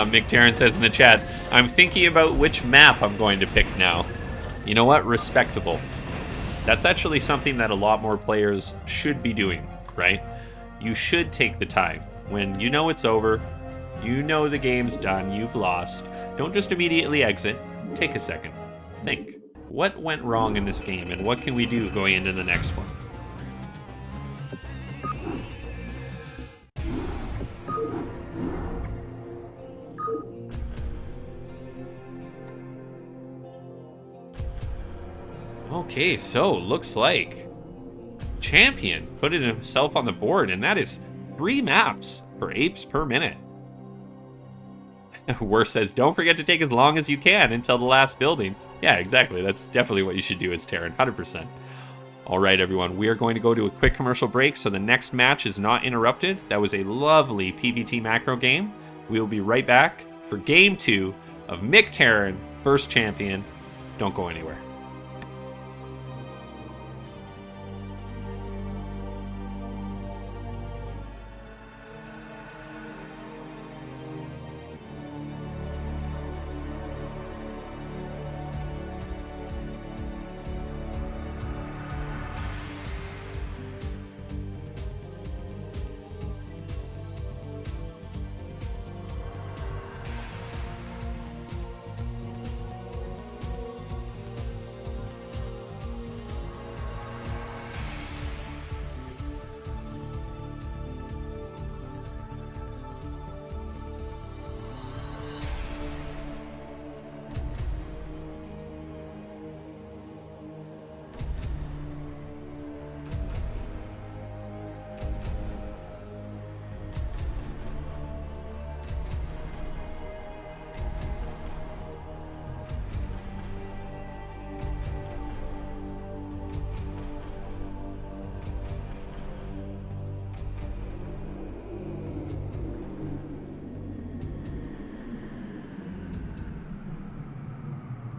Mick Terran says in the chat, I'm thinking about which map I'm going to pick now. You know what? Respectable. That's actually something that a lot more players should be doing, right? You should take the time. When you know it's over, you know the game's done, you've lost, don't just immediately exit. Take a second. Think. What went wrong in this game, and what can we do going into the next one? Okay, so looks like Champion put it himself on the board, and that is 3 maps for Apes per minute. Worse says, don't forget to take as long as you can until the last building. Yeah, exactly. That's definitely what you should do as Terran, 100%. All right, everyone, we are going to go to a quick commercial break so the next match is not interrupted. That was a lovely PvT macro game. We will be right back for Game 2 of Mick Terran vs. Champion. Don't go anywhere.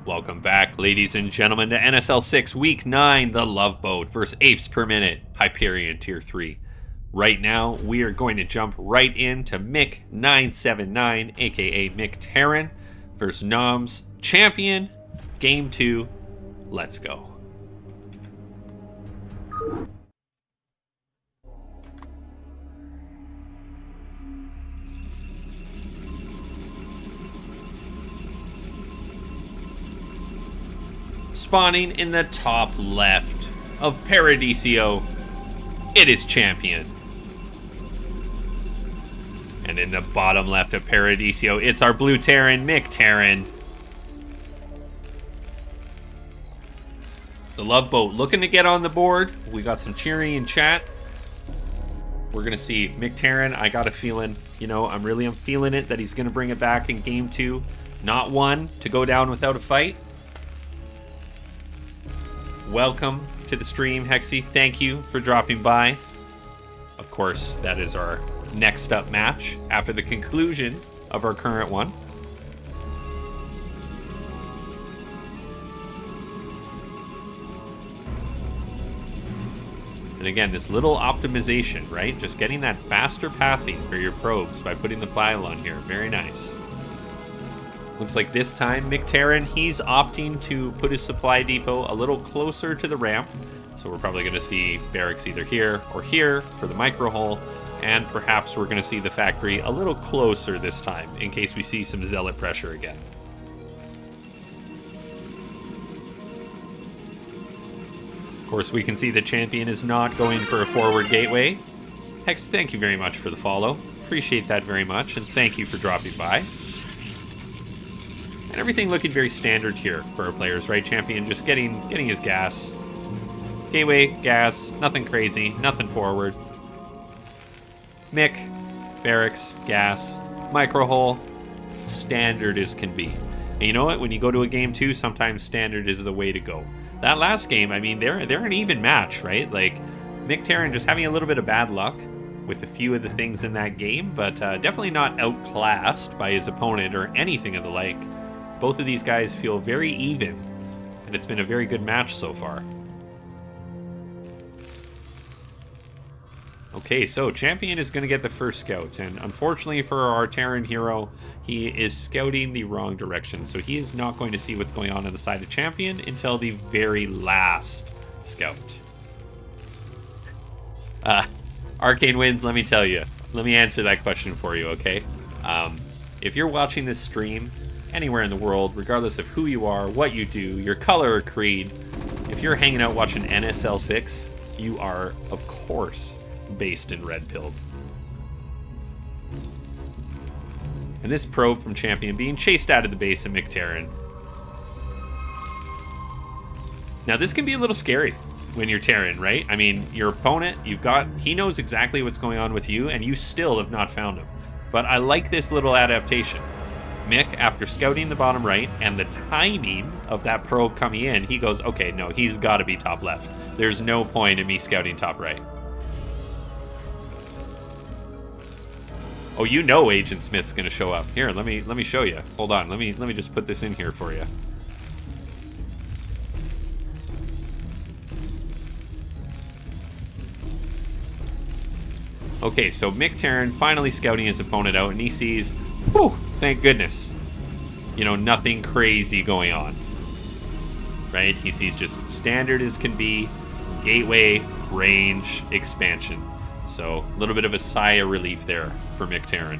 Welcome back, ladies and gentlemen, to NSL6 Week 9, the LoveBoat versus Apes per minute, Hyperion Tier 3. Right now, we are going to jump right into Mick979, aka Mick Terran, versus Noms Champion, Game 2. Let's go. Spawning in the top left of Paradiso, it is Champion. And in the bottom left of Paradiso, it's our blue Terran, Mick Terran. The LoveBoat looking to get on the board. We got some cheering in chat. We're going to see Mick Terran. I got a feeling, I'm feeling it that he's going to bring it back in Game 2. Not one to go down without a fight. Welcome to the stream, Hexy. Thank you for dropping by. Of course, that is our next up match after the conclusion of our current one. And again, this little optimization, right? Just getting that faster pathing for your probes by putting the pylon here. Very nice. Looks like this time, Mick Terran, he's opting to put his supply depot a little closer to the ramp. So we're probably going to see barracks either here or here for the micro hull. And perhaps we're going to see the factory a little closer this time, in case we see some zealot pressure again. Of course, we can see the Champion is not going for a forward gateway. Hex, thank you very much for the follow. Appreciate that very much, and thank you for dropping by. And everything looking very standard here for our players, right? Champion just getting his gas. Gateway, gas, nothing crazy, nothing forward. Mick, barracks, gas, micro hull, standard as can be. And you know what? When you go to a Game 2, sometimes standard is the way to go. That last game, I mean, they're an even match, right? Like, Mick Terran just having a little bit of bad luck with a few of the things in that game, but definitely not outclassed by his opponent or anything of the like. Both of these guys feel very even, and it's been a very good match so far. Okay, so Champion is going to get the first scout, and unfortunately for our Terran hero, he is scouting the wrong direction, so he is not going to see what's going on the side of Champion until the very last scout. Arcane Winds, let me tell you. Let me answer that question for you, okay? If you're watching this stream anywhere in the world, regardless of who you are, what you do, your color or creed, if you're hanging out watching NSL6, you are, of course, based in Red Pilled. And this probe from Champion being chased out of the base of Mick Terran. Now this can be a little scary when you're Terran, right? I mean, your opponent, he knows exactly what's going on with you, and you still have not found him. But I like this little adaptation. Mick, after scouting the bottom right and the timing of that probe coming in, he goes, okay, no, he's got to be top left. There's no point in me scouting top right. Oh, you know Agent Smith's going to show up. Here, let me show you. Hold on, let me just put this in here for you. Okay, so Mick Terran finally scouting his opponent out, and he sees, whew, thank goodness, nothing crazy going on, right? He sees just standard as can be, gateway, range, expansion. So a little bit of a sigh of relief there for Mick Terran.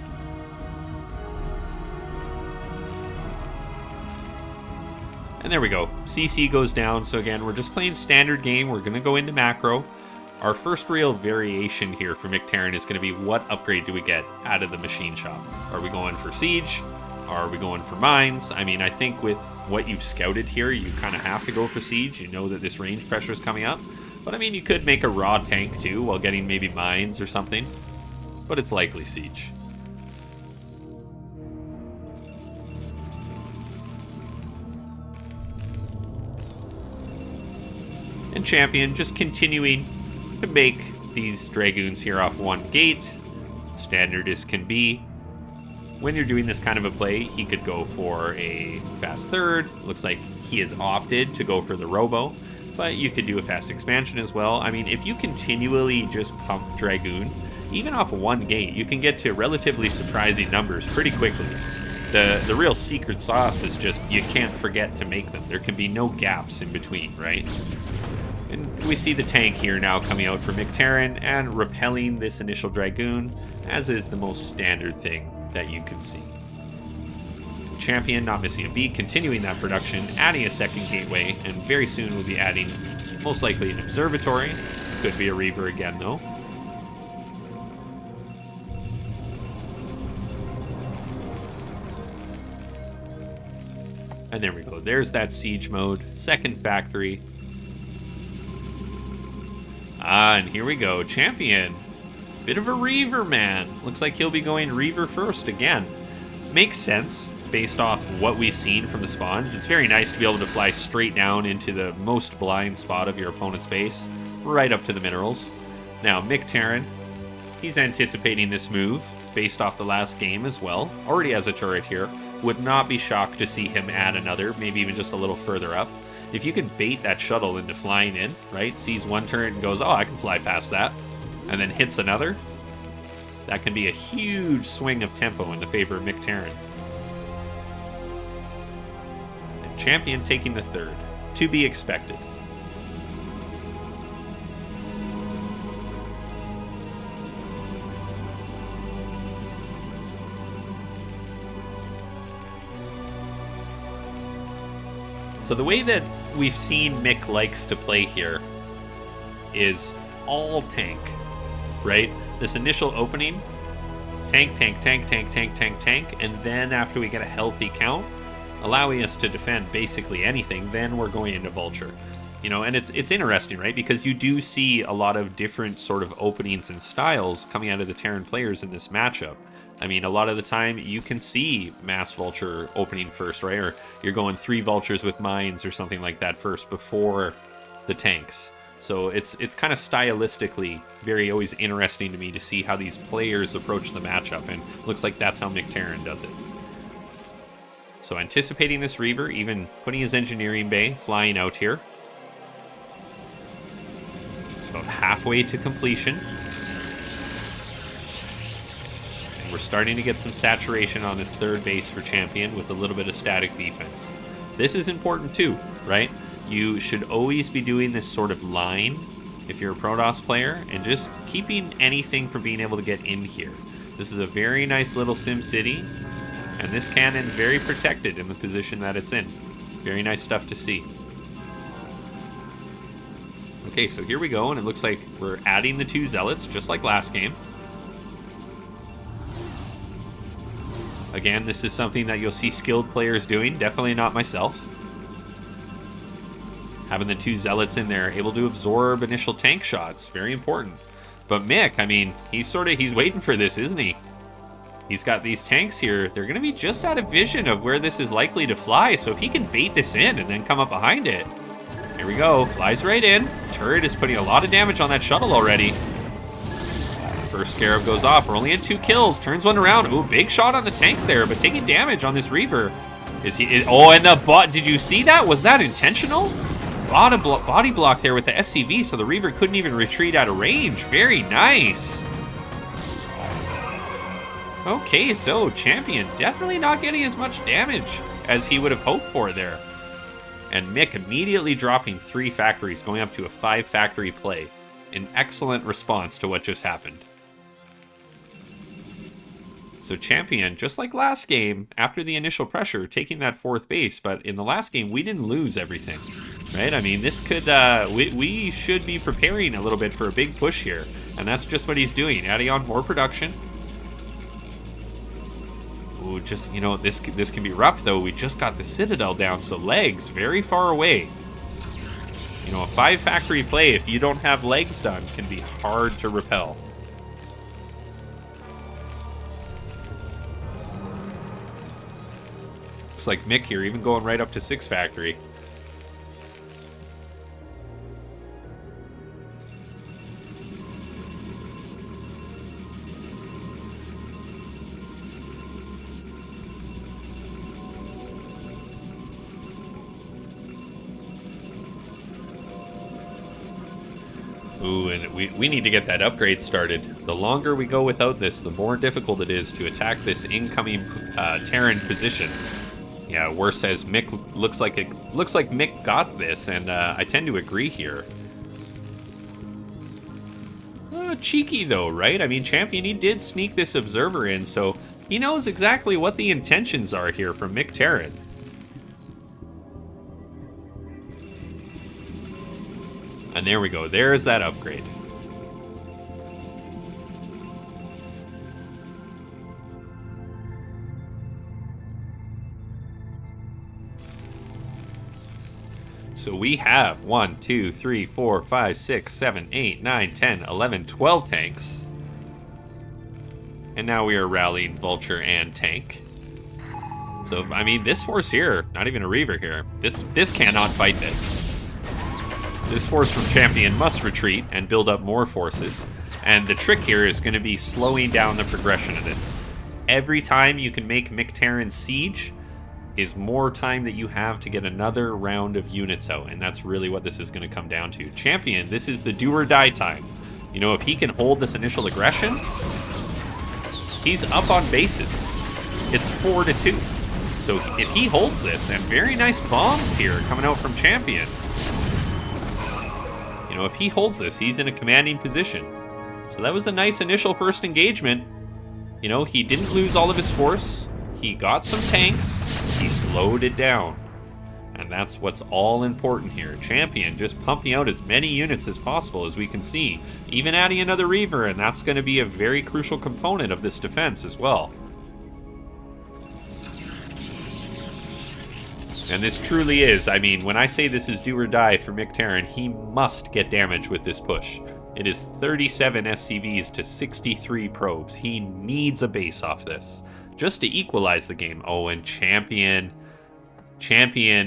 And there we go. CC goes down. So again, we're just playing standard game. We're going to go into macro. Our first real variation here for Mick Terran is going to be what upgrade do we get out of the machine shop? Are we going for siege? Are we going for mines? I mean, I think with what you've scouted here, you kind of have to go for siege. You know that this range pressure is coming up. But I mean, you could make a raw tank too while getting maybe mines or something. But it's likely siege. And Champion just continuing to make these Dragoons here off one gate. Standard as can be. when you're doing this kind of a play, he could go for a fast third. Looks like he has opted to go for the Robo, but you could do a fast expansion as well. I mean, if you continually just pump Dragoon, even off one gate, you can get to relatively surprising numbers pretty quickly. The real secret sauce is just you can't forget to make them. There can be no gaps in between, right? And we see the tank here now coming out for Mictarion and repelling this initial Dragoon, as is the most standard thing that you can see. Champion not missing a beat, continuing that production, adding a second gateway, and very soon we'll be adding most likely an observatory. Could be a Reaver again though. And there we go. There's that siege mode. Second factory. And here we go. Champion. Bit of a Reaver, man. Looks like he'll be going Reaver first again. Makes sense based off what we've seen from the spawns. It's very nice to be able to fly straight down into the most blind spot of your opponent's base, right up to the minerals. Now, Mictarion, he's anticipating this move based off the last game as well. Already has a turret here. Would not be shocked to see him add another, maybe even just a little further up. If you can bait that shuttle into flying in, right? Sees one turret and goes, oh, I can fly past that. And then hits another. That can be a huge swing of tempo in the favor of Mictarion. And Champion taking the third. To be expected. So the way that we've seen Mick likes to play here is all tank, right? This initial opening, tank, tank, tank, tank, tank, tank, tank, and then after we get a healthy count, allowing us to defend basically anything, then we're going into Vulture. You know, and it's interesting, right? Because you do see a lot of different sort of openings and styles coming out of the Terran players in this matchup. I mean, a lot of the time you can see Mass Vulture opening first, right? Or you're going 3 Vultures with mines or something like that first before the tanks. So it's kind of stylistically very always interesting to me to see how these players approach the matchup, and looks like that's how Mictarion does it. So anticipating this Reaver, even putting his engineering bay, flying out here. It's about halfway to completion. We're starting to get some saturation on this third base for Champion with a little bit of static defense. This is important too, right? You should always be doing this sort of line if you're a Protoss player and just keeping anything from being able to get in here. This is a very nice little sim city, and this cannon's very protected in the position that it's in. Very nice stuff to see. Okay, so here we go, and it looks like we're adding the 2 Zealots just like last game. Again, this is something that you'll see skilled players doing, definitely not myself. Having the 2 Zealots in there, able to absorb initial tank shots, very important. But Mick, I mean, he's waiting for this, isn't he? He's got these tanks here. They're going to be just out of vision of where this is likely to fly, so if he can bait this in and then come up behind it. Here we go, flies right in. Turret is putting a lot of damage on that shuttle already. First Scarab goes off. We're only at 2 kills. Turns one around. Ooh, big shot on the tanks there, but taking damage on this Reaver. Oh, and the bot. Did you see that? Was that intentional? Body block there with the SCV, so the Reaver couldn't even retreat out of range. Very nice. Okay, so Champion definitely not getting as much damage as he would have hoped for there. And Mick immediately dropping 3 factories, going up to a 5 factory play. An excellent response to what just happened. So Champion, just like last game, after the initial pressure, taking that 4th base, but in the last game, we didn't lose everything, right? I mean, this could, we should be preparing a little bit for a big push here, and that's just what he's doing, adding on more production. Ooh, just, you know, this can be rough, though. We just got the Citadel down, so legs very far away. You know, a 5 factory play, if you don't have legs done, can be hard to repel. Looks like Mick here, even going right up to 6 factory. Ooh, and we need to get that upgrade started. The longer we go without this, the more difficult it is to attack this incoming Terran position. Yeah, worse says Mick looks like Mick got this, and I tend to agree here. Cheeky though, right? I mean, Champion, he did sneak this observer in, so he knows exactly what the intentions are here from Mick Terran. And there we go. There's that upgrade. So we have 1, 2, 3, 4, 5, 6, 7, 8, 9, 10, 11, 12 tanks. And now we are rallying Vulture and Tank. So, I mean, this force here, not even a Reaver here, this cannot fight this. This force from Champion must retreat and build up more forces. And the trick here is going to be slowing down the progression of this. Every time you can make Mick Terran siege is more time that you have to get another round of units out, and that's really what this is going to come down to. Champion, this is the do or die time. You know, if he can hold this initial aggression, he's up on bases. It's 4-2. So if he holds this, and very nice bombs here coming out from Champion. You know, if he holds this, he's in a commanding position. So that was a nice initial first engagement. You know, he didn't lose all of his force. He got some tanks. He slowed it down. And that's what's all important here. Champion just pumping out as many units as possible, as we can see. Even adding another Reaver, and that's going to be a very crucial component of this defense as well. And this truly is, I mean, when I say this is do or die for Mick Terran, he must get damage with this push. It is 37 SCVs to 63 probes. He needs a base off this, just to equalize the game. Oh, and Champion,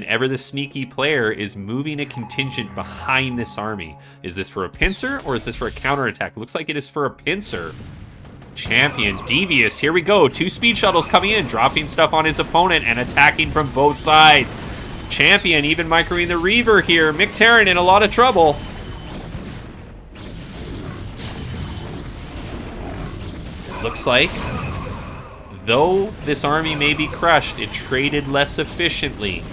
ever the sneaky player, is moving a contingent behind this army. Is this for a pincer, or is this for a counterattack? Looks like it is for a pincer. Champion, devious, here we go. 2 speed shuttles coming in, dropping stuff on his opponent and attacking from both sides. Champion even microing the Reaver here. Mick Terran in a lot of trouble. Looks like, though this army may be crushed, it traded less efficiently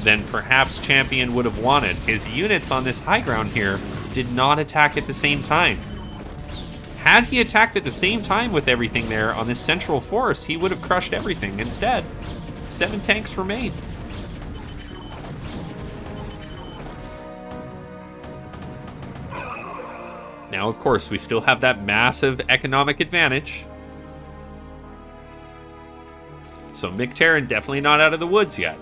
than perhaps Champion would have wanted. His units on this high ground here did not attack at the same time. Had he attacked at the same time with everything there on this central force, he would have crushed everything. Instead, 7 tanks remain. Now, of course, we still have that massive economic advantage. So Mick Terran definitely not out of the woods yet.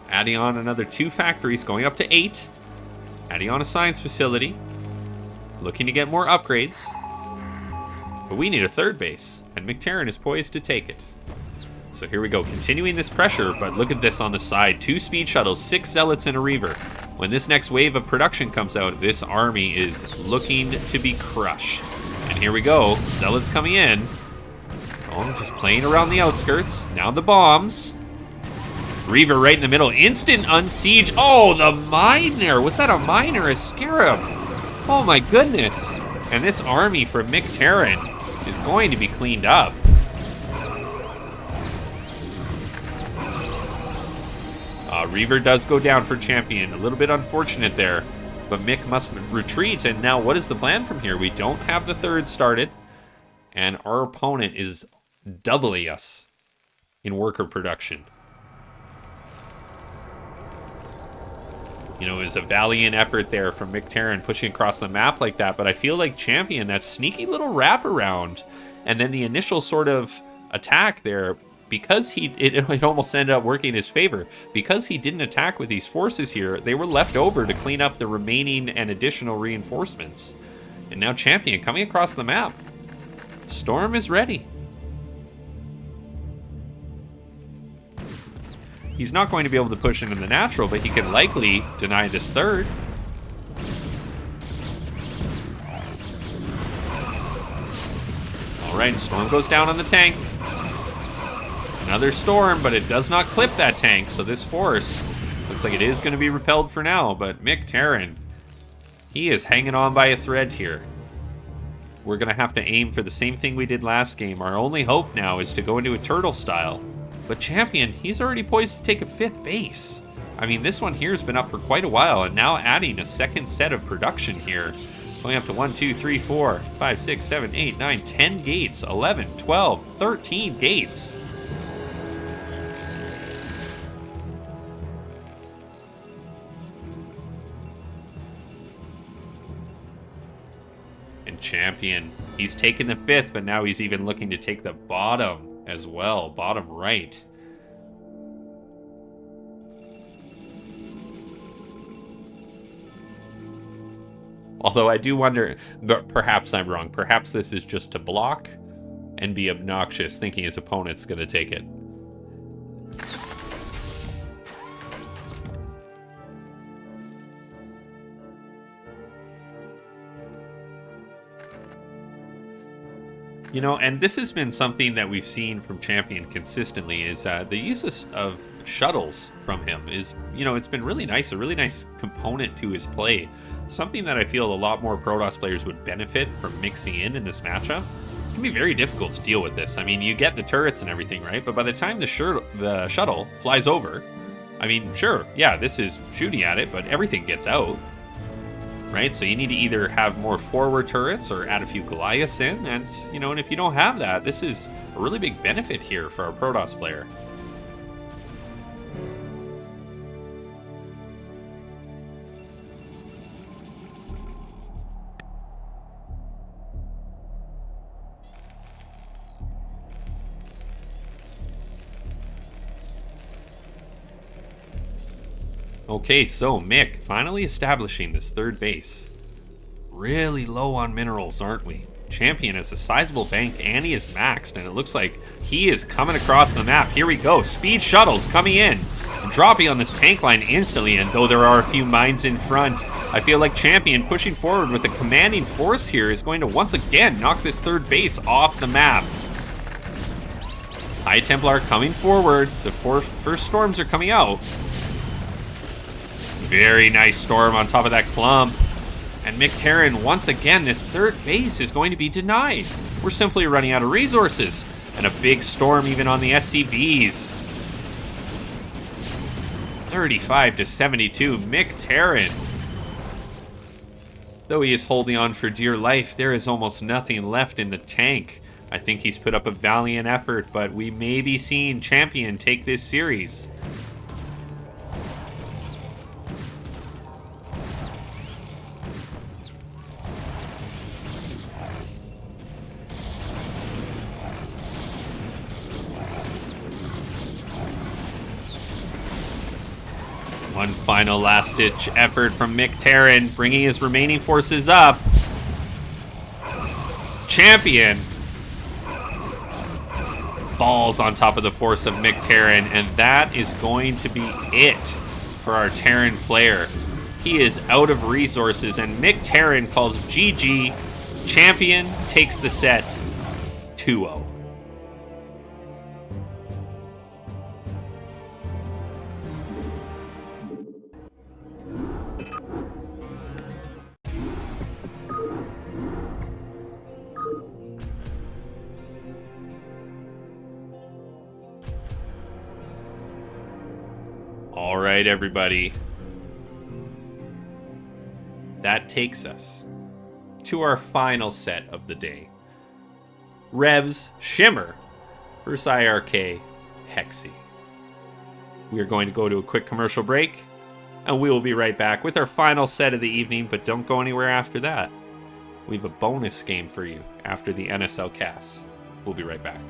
Adding on another 2 factories, going up to 8. Adding on a science facility. Looking to get more upgrades. But we need a 3rd base, and Mick Terran is poised to take it. So here we go, continuing this pressure, but look at this on the side. 2 speed shuttles, 6 zealots, and a Reaver. When this next wave of production comes out, this army is looking to be crushed. And here we go, zealots coming in. Oh, just playing around the outskirts. Now the bombs. Reaver right in the middle, instant unsiege. Oh, the miner, was that a mine or a scarab? Oh my goodness. And this army from Mick Terran is going to be cleaned up. Reaver does go down for Champion. A little bit unfortunate there. But Mick must retreat. And now what is the plan from here? We don't have the 3rd started. And our opponent is doubling us in worker production. You know, it was a valiant effort there from Mick Terran pushing across the map like that, but I feel like Champion, that sneaky little wraparound, and then the initial sort of attack there, because it almost ended up working in his favor. Because he didn't attack with these forces here, they were left over to clean up the remaining and additional reinforcements. And now Champion coming across the map. Storm is ready. He's not going to be able to push into the natural, but he can likely deny this 3rd. All right, Storm goes down on the tank. Another Storm, but it does not clip that tank, so this force looks like it is going to be repelled for now, but Mick Terran He is hanging on by a thread here. We're going to have to aim for the same thing we did last game. Our only hope now is to go into a turtle style. But Champion, he's already poised to take a 5th base. I mean, this one here has been up for quite a while, and now adding a second set of production here. Going up to 1, 2, 3, 4, 5, 6, 7, 8, 9, 10 gates, 11, 12, 13 gates. And Champion, he's taken the 5th, but now he's even looking to take the bottom as well, bottom right. Although I do wonder, but perhaps I'm wrong. Perhaps this is just to block and be obnoxious, thinking his opponent's going to take it. You know, and this has been something that we've seen from Champion consistently, is the use of shuttles from him is, you know, it's been really nice, a really nice component to his play. Something that I feel a lot more Protoss players would benefit from mixing in this matchup. It can be very difficult to deal with this. I mean, you get the turrets and everything, right? But by the time the shuttle flies over, I mean, sure, yeah, this is shooting at it, but everything gets out. Right, so you need to either have more forward turrets or add a few Goliaths in, and you know, and if you don't have that, this is a really big benefit here for our Protoss player. Okay, so Mick finally establishing this 3rd base. Really low on minerals, aren't we? Champion has a sizable bank and he is maxed, and it looks like he is coming across the map. Here we go, speed shuttles coming in and dropping on this tank line instantly, and though there are a few mines in front, I feel like Champion pushing forward with a commanding force here is going to once again knock this 3rd base off the map. High Templar coming forward, the first storms are coming out. Very nice storm on top of that clump. And Hyperion, once again, this 3rd base is going to be denied. We're simply running out of resources. And a big storm even on the SCVs. 35 to 72, Hyperion. Though he is holding on for dear life, there is almost nothing left in the tank. I think he's put up a valiant effort, but we may be seeing Champion take this series. One final last-ditch effort from Hyperion, bringing his remaining forces up. Champion falls on top of the force of Hyperion, and that is going to be it for our Terran player. He is out of resources, and Hyperion calls GG. Champion takes the set 2-0. All right, everybody. That takes us to our final set of the day. Revs Shimmer versus IRK Hexy. We are going to go to a quick commercial break, and we will be right back with our final set of the evening, but don't go anywhere after that. We have a bonus game for you after the NSL cast. We'll be right back.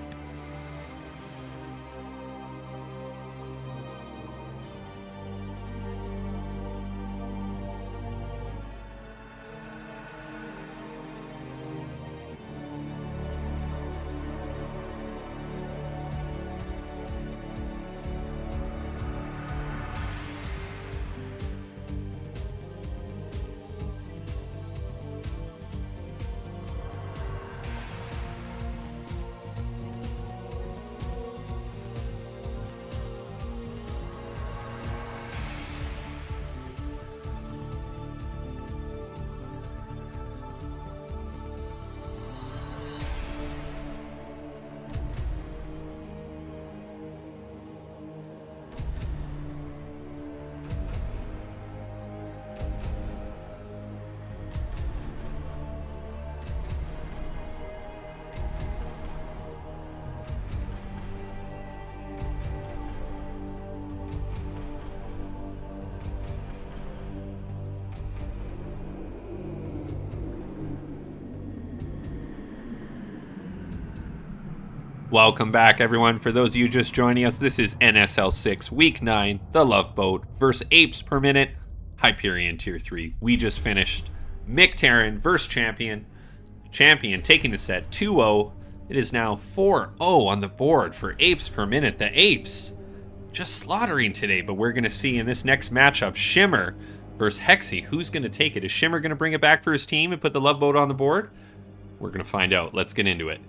Welcome back, everyone. For those of you just joining us, this is NSL6 Week 9, the LoveBoat versus Apes per minute, Hyperion Tier 3. We just finished Mick Terran versus Champion. Champion taking the set 2-0. It is now 4-0 on the board for Apes per minute. The Apes just slaughtering today, but we're going to see in this next matchup, Shimmer versus Hexy. Who's going to take it? Is Shimmer going to bring it back for his team and put the LoveBoat on the board? We're going to find out. Let's get into it.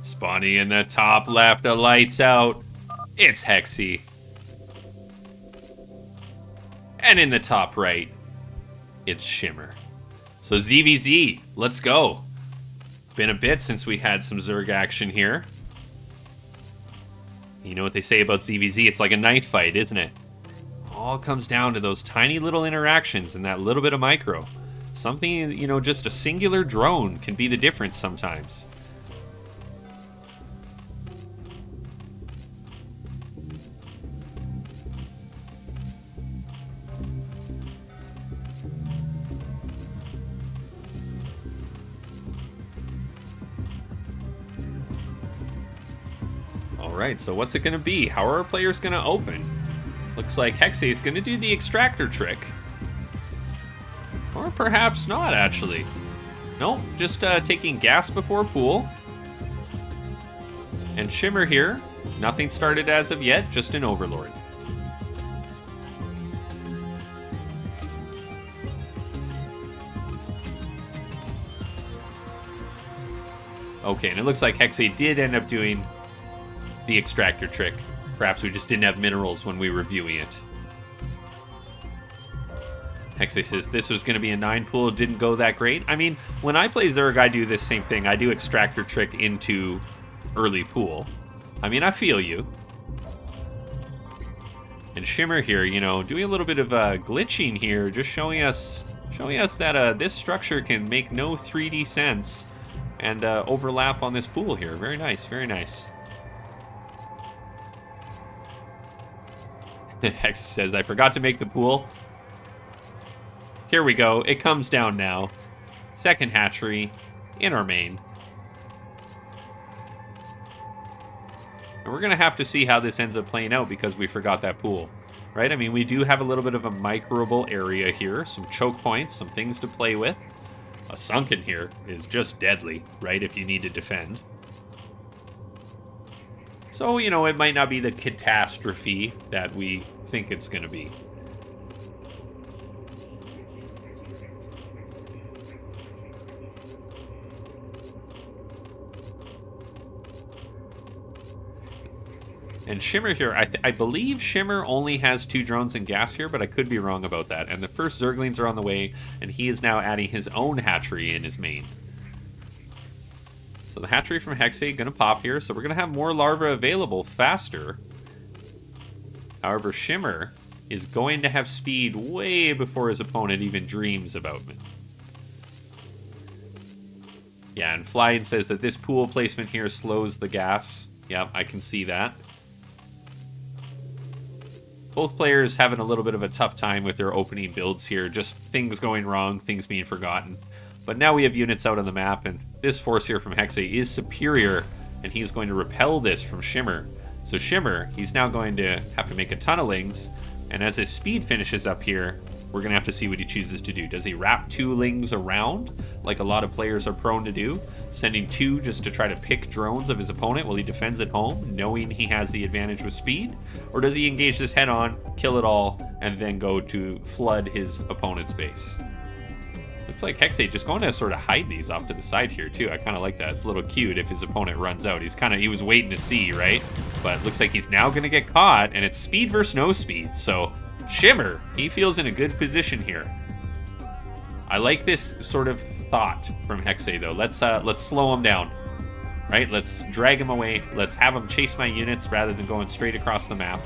Spawning in the top left, the lights out. It's Hexy. And in the top right, it's Shimmer. So ZVZ, let's go. Been a bit since we had some Zerg action here. You know what they say about ZVZ? It's like a knife fight, isn't it? All comes down to those tiny little interactions and that little bit of micro. Something, you know, just a singular drone can be the difference sometimes. Alright, so what's it going to be? How are our players going to open? Looks like Hexy is going to do the extractor trick. Or perhaps not, actually. Nope, just taking gas before pool. And Shimmer here. Nothing started as of yet, just an Overlord. Okay, and it looks like Hexy did end up doing the extractor trick. Perhaps we just didn't have minerals when we were viewing it. Hexy says this was going to be a 9 pool, didn't go that great. I mean, when I play Zerg, I do this same thing. I do extractor trick into early pool. I mean, I feel you. And Shimmer here, you know, doing a little bit of glitching here, just showing us that this structure can make no 3D sense and overlap on this pool here. Very nice, very nice. Hex says, I forgot to make the pool. Here we go. It comes down now. Second hatchery in our main. And we're going to have to see how this ends up playing out because we forgot that pool. Right? I mean, we do have a little bit of a microable area here. Some choke points, some things to play with. A sunken here is just deadly, right? If you need to defend. So, you know, it might not be the catastrophe that we think it's going to be. And Shimmer here, I believe Shimmer only has 2 drones and gas here, but I could be wrong about that. And the first Zerglings are on the way, and he is now adding his own hatchery in his main. So the hatchery from Hexy going to pop here, so we're going to have more larvae available faster. However, Shimmer is going to have speed way before his opponent even dreams about it. Yeah, and Flying says that this pool placement here slows the gas. Yep, I can see that. Both players having a little bit of a tough time with their opening builds here. Just things going wrong, things being forgotten. But now we have units out on the map, and this force here from Hexy is superior, and he's going to repel this from Shimmer. So Shimmer, he's now going to have to make a ton of lings, and as his speed finishes up here, we're going to have to see what he chooses to do. Does he wrap 2 lings around, like a lot of players are prone to do, sending 2 just to try to pick drones of his opponent while he defends at home, knowing he has the advantage with speed? Or does he engage this head on, kill it all, and then go to flood his opponent's base? Looks like Hexy just going to sort of hide these off to the side here too. I kind of like that. It's a little cute if his opponent runs out. He was waiting to see, right? But looks like he's now going to get caught, and it's speed versus no speed. So Shimmer, he feels in a good position here. I like this sort of thought from Hexy though. Let's slow him down, right? Let's drag him away. Let's have him chase my units rather than going straight across the map.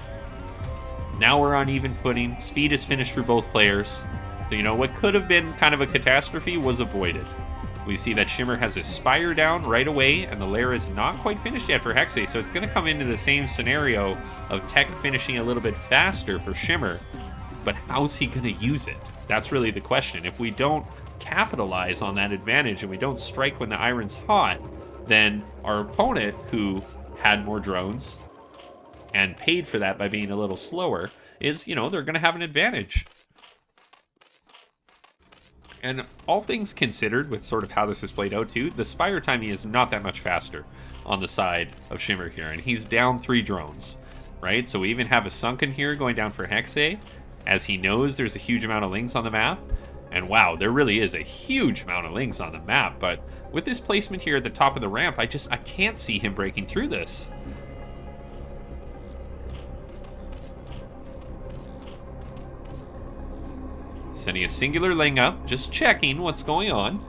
Now we're on even footing. Speed is finished for both players. So, you know, what could have been kind of a catastrophe was avoided. We see that Shimmer has his Spire down right away, and the lair is not quite finished yet for Hexe, so it's going to come into the same scenario of tech finishing a little bit faster for Shimmer, but how's he going to use it? That's really the question. If we don't capitalize on that advantage and we don't strike when the iron's hot, then our opponent, who had more drones and paid for that by being a little slower, is, they're going to have an advantage. And all things considered, with sort of how this is played out too, the Spire timing is not that much faster on the side of Shimmer here, and he's down 3 drones, right? So we even have a Sunken here going down for Hexe, as he knows there's a huge amount of Lings on the map. And wow, there really is a huge amount of Lings on the map, but with this placement here at the top of the ramp, I can't see him breaking through this. Sending a singular Ling up, just checking what's going on.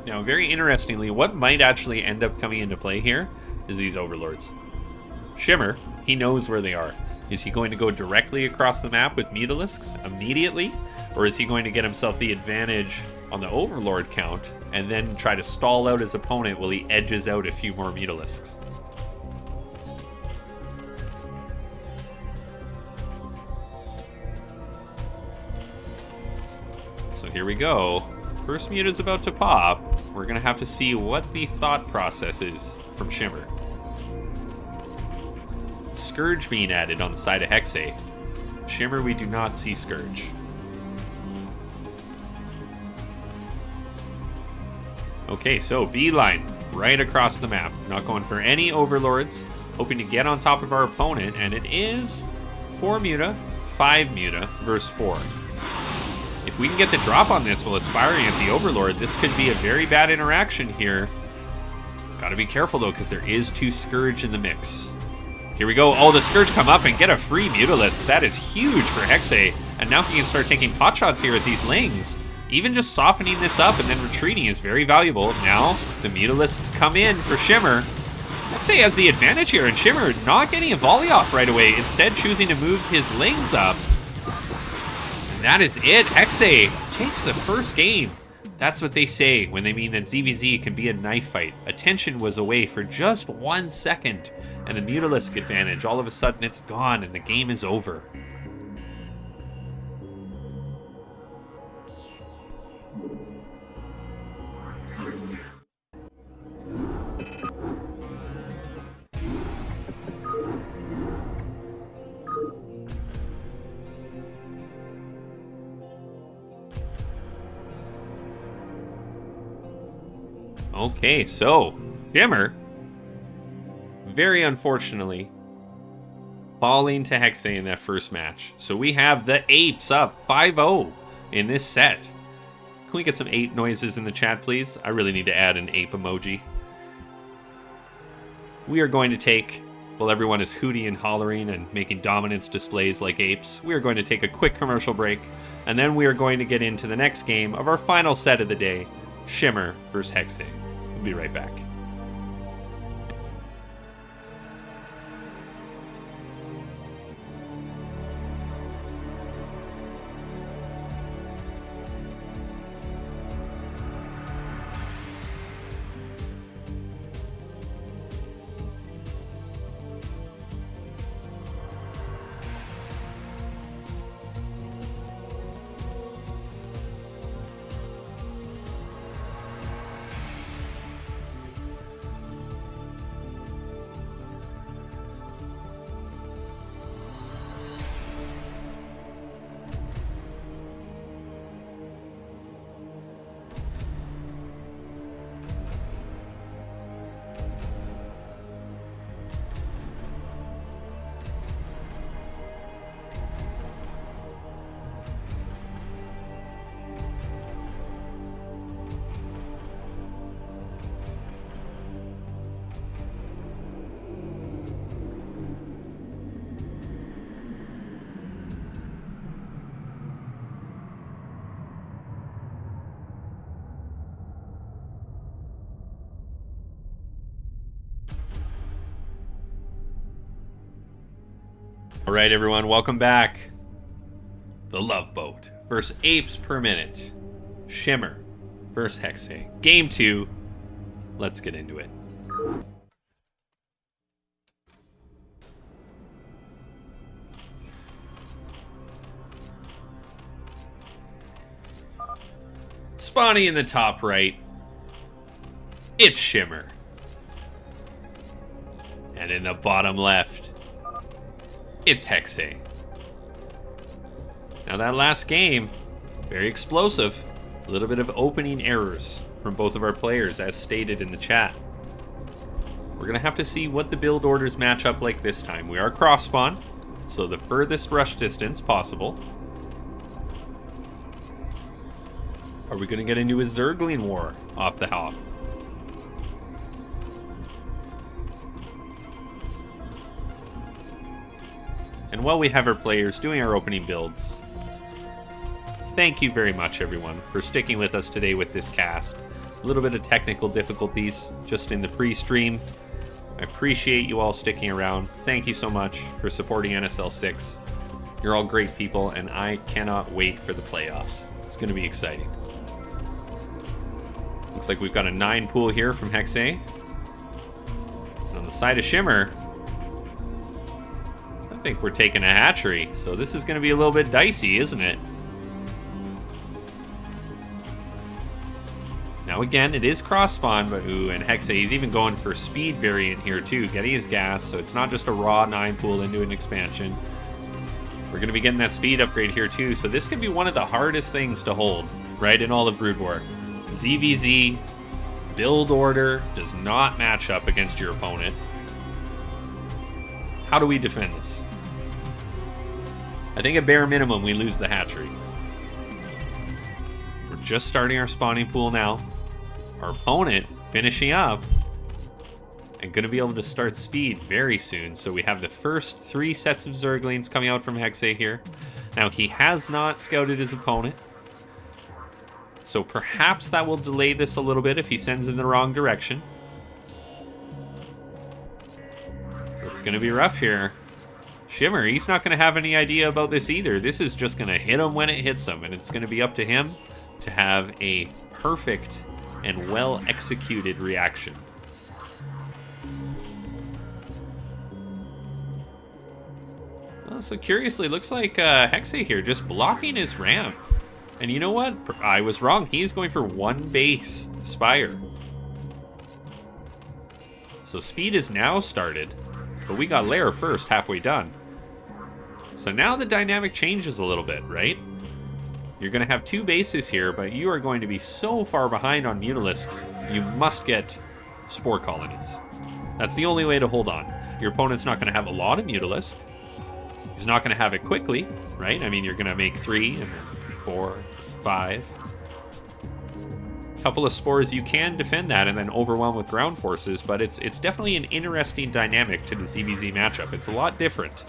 Now, very interestingly, what might actually end up coming into play here is these Overlords. Shimmer, he knows where they are. Is he going to go directly across the map with Mutalisks immediately? Or is he going to get himself the advantage on the Overlord count and then try to stall out his opponent while he edges out a few more Mutalisks? So here we go. First Muta's about to pop. We're going to have to see what the thought process is from Shimmer. Scourge being added on the side of Hexe. Shimmer, we do not see Scourge. Okay, so beeline right across the map. Not going for any Overlords. Hoping to get on top of our opponent, and it is 4 Muta, 5 Muta versus 4. If we can get the drop on this while it's firing at the Overlord, this could be a very bad interaction here. Gotta be careful though, because there is 2 Scourge in the mix. Here we go. Oh, the Scourge come up and get a free Mutalisk. That is huge for Hexe. And now he can start taking pot shots here at these Lings. Even just softening this up and then retreating is very valuable. Now, the Mutalisks come in for Shimmer. Hexe has the advantage here, and Shimmer not getting a volley off right away, instead choosing to move his Lings up. And that is it. Hexe takes the first game. That's what they say when they mean that ZVZ can be a knife fight. Attention was away for just 1 second, and the Mutalisk advantage, all of a sudden it's gone and the game is over. Okay, so Shimmer, very unfortunately, falling to Hexe in that first match. So we have the Apes up 5-0 in this set. Can we get some ape noises in the chat, please? I really need to add an ape emoji. We are going to take, while everyone is hooting and hollering and making dominance displays like apes, we are going to take a quick commercial break, and then we are going to get into the next game of our final set of the day, Shimmer versus Hexe. We'll be right back. All right, everyone, welcome back. The LoveBoat versus Apes per minute. Shimmer versus Hexe. Game 2. Let's get into it. Spawning in the top right, it's Shimmer. And in the bottom left, it's Hexe. Now that last game, very explosive. A little bit of opening errors from both of our players, as stated in the chat. We're going to have to see what the build orders match up like this time. We are cross spawn, so the furthest rush distance possible. Are we going to get into a Zergling war off the hop? And while we have our players doing our opening builds, thank you very much, everyone, for sticking with us today with this cast. A little bit of technical difficulties just in the pre-stream. I appreciate you all sticking around. Thank you so much for supporting NSL6. You're all great people, and I cannot wait for the playoffs. It's going to be exciting. Looks like we've got a 9 pool here from Hexe. And on the side of Shimmer, I think we're taking a hatchery. So this is going to be a little bit dicey, isn't it? Now again, it is cross spawn, but ooh, and Hexe, he's even going for speed variant here too, getting his gas, so it's not just a raw 9 pool into an expansion. We're going to be getting that speed upgrade here too, so this could be one of the hardest things to hold, right, in all of Brood War. ZVZ, build order, does not match up against your opponent. How do we defend this? I think at bare minimum we lose the hatchery. We're just starting our spawning pool now. Our opponent finishing up and going to be able to start speed very soon. So we have the first 3 sets of Zerglings coming out from Hexe here. Now he has not scouted his opponent, so perhaps that will delay this a little bit if he sends in the wrong direction. It's going to be rough here. Shimmer, he's not going to have any idea about this either. This is just going to hit him when it hits him, and it's going to be up to him to have a perfect and well-executed reaction. Well, so curiously, looks like Hexe here just blocking his ramp. And you know what? I was wrong. He is going for 1 base Spire. So speed is now started, but we got Lair first, halfway done. So now the dynamic changes a little bit, right? You're going to have 2 bases here, but you are going to be so far behind on Mutalisks, you must get Spore Colonies. That's the only way to hold on. Your opponent's not going to have a lot of Mutalisk. He's not going to have it quickly, right? I mean, you're going to make 3 and then 4, 5. Couple of spores, you can defend that and then overwhelm with ground forces, but it's definitely an interesting dynamic to the ZVZ matchup. It's a lot different.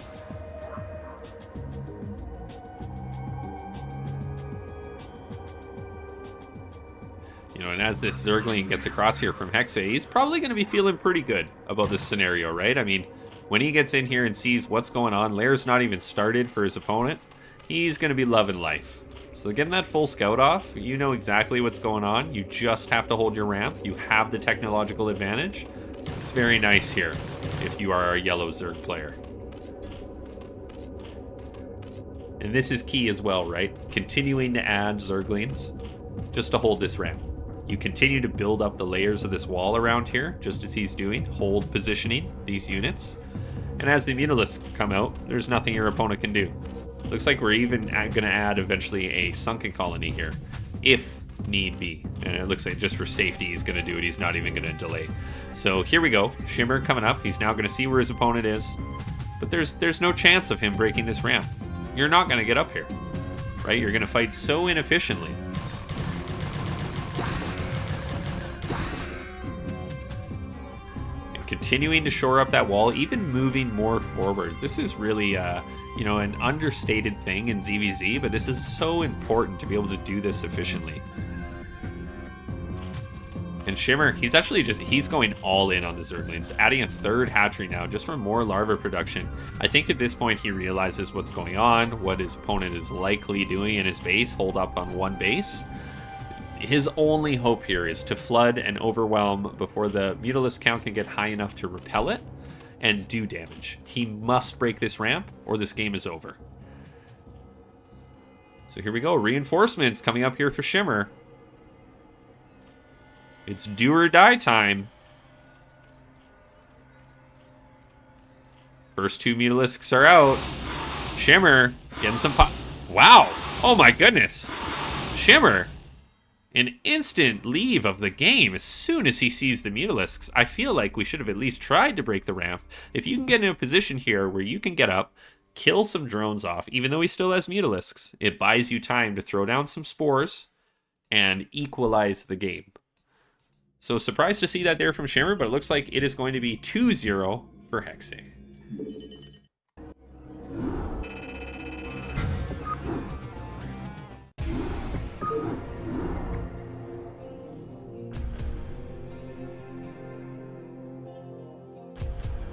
You know, and as this Zergling gets across here from Hexe, he's probably going to be feeling pretty good about this scenario, right? I mean, when he gets in here and sees what's going on, Lair's not even started for his opponent, he's going to be loving life. So getting that full scout off, you know exactly what's going on. You just have to hold your ramp. You have the technological advantage. It's very nice here if you are a yellow Zerg player. And this is key as well, right? Continuing to add Zerglings just to hold this ramp. You continue to build up the layers of this wall around here, just as he's doing. Hold positioning these units. And as the Mutalisks come out, there's nothing your opponent can do. Looks like we're even going to add eventually a sunken colony here, if need be. And it looks like just for safety he's going to do it. He's not even going to delay. So here we go. Shimmer coming up. He's now going to see where his opponent is. But there's no chance of him breaking this ramp. You're not going to get up here, right? You're going to fight so inefficiently. And continuing to shore up that wall, even moving more forward. This is really... you know, an understated thing in ZVZ, but this is so important to be able to do this efficiently. And Shimmer, he's going all in on the Zerglings, adding a third hatchery now just for more larva production. I think at this point he realizes what's going on, what his opponent is likely doing in his base, hold up on one base. His only hope here is to flood and overwhelm before the Mutalisk count can get high enough to repel it and do damage. He must break this ramp or this game is over. So here we go, reinforcements coming up here for Shimmer. It's do or die time. First two Mutalisks are out. Shimmer getting some pop. Wow. Oh my goodness. Shimmer, an instant leave of the game as soon as he sees the Mutalisks. I feel like we should have at least tried to break the ramp. If you can get in a position here where you can get up, kill some drones off, even though he still has Mutalisks, it buys you time to throw down some spores and equalize the game. So surprised to see that there from Shimmer, but it looks like it is going to be 2-0 for Hexe.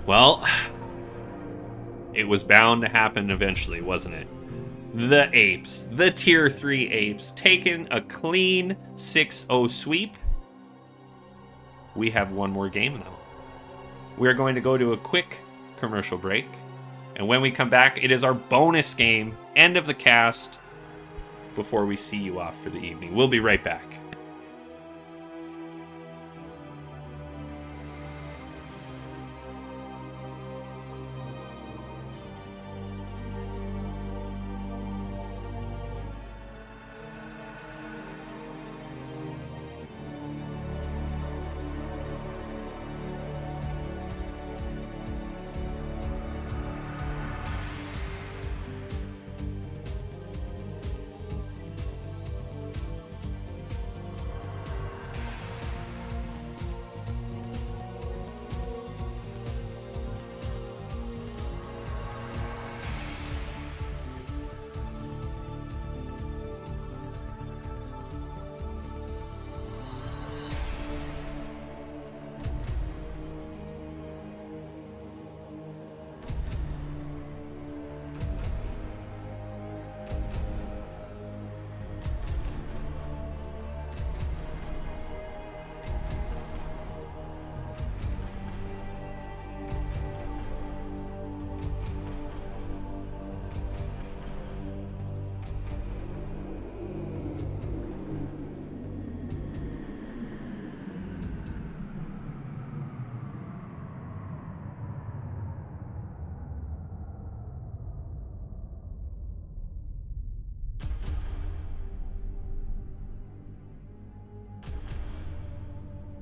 Well, it was bound to happen eventually, wasn't it? The Apes, the Tier 3 Apes, taking a clean 6-0 sweep. We have one more game, though. We're going to go to a quick commercial break. And when we come back, it is our bonus game, end of the cast, before we see you off for the evening. We'll be right back.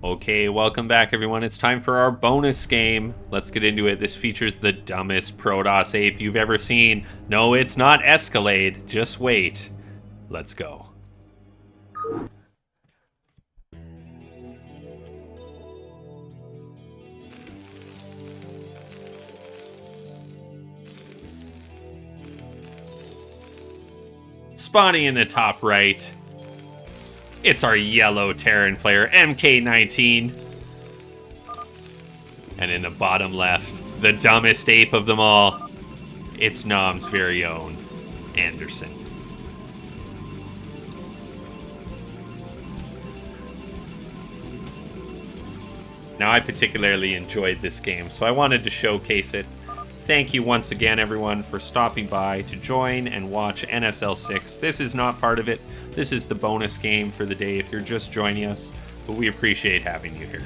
Okay, welcome back, everyone. It's time for our bonus game. Let's get into it. This features the dumbest Protoss ape you've ever seen. No, it's not Escalade. Just wait. Let's go. Spawning in the top right, it's our yellow Terran player, MK19. And in the bottom left, the dumbest ape of them all, it's Nom's very own, Anderson. Now, I particularly enjoyed this game, so I wanted to showcase it. Thank you once again, everyone, for stopping by to join and watch NSL6. This is not part of it. This is the bonus game for the day if you're just joining us, but we appreciate having you here.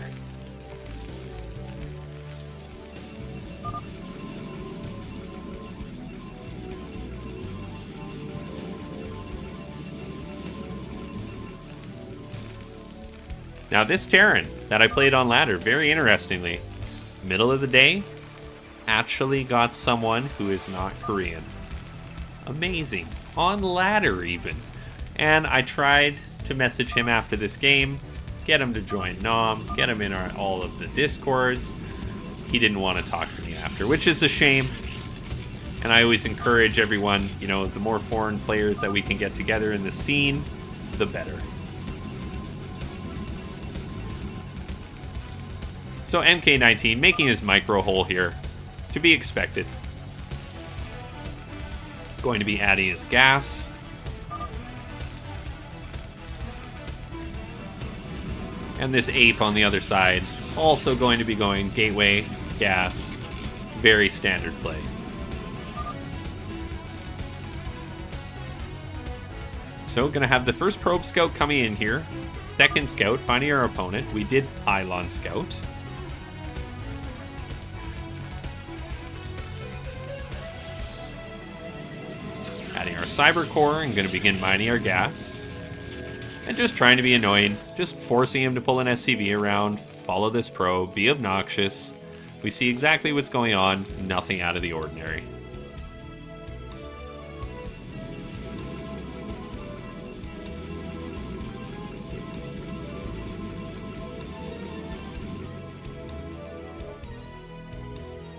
Now, this Terran that I played on ladder, very interestingly, middle of the day, actually got someone who is not Korean. Amazing. On ladder, even. And I tried to message him after this game, get him to join Nom, get him in all of the Discords. He didn't want to talk to me after, which is a shame. And I always encourage everyone, you know, the more foreign players that we can get together in the scene, the better. So MK19 making his micro hole here, to be expected. Going to be adding his gas. And this ape on the other side, also going to be going gateway, gas, very standard play. So gonna have the first probe scout coming in here. Second scout, finding our opponent. We did pylon scout. Adding our cyber core and gonna begin mining our gas. And just trying to be annoying, just forcing him to pull an SCV around, follow this probe, be obnoxious. We see exactly what's going on, nothing out of the ordinary.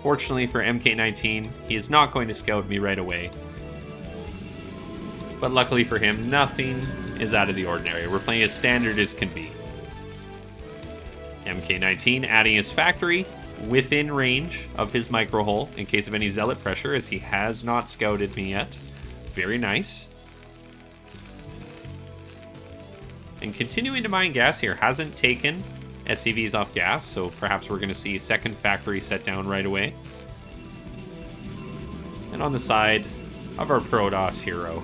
Fortunately for MK19, he is not going to scout me right away. But luckily for him, nothing is out of the ordinary. We're playing as standard as can be. MK19 adding his factory within range of his micro hole in case of any zealot pressure, as he has not scouted me yet. Very nice. And continuing to mine gas here, hasn't taken SCVs off gas, so perhaps we're going to see a second factory set down right away. And on the side of our Protoss hero,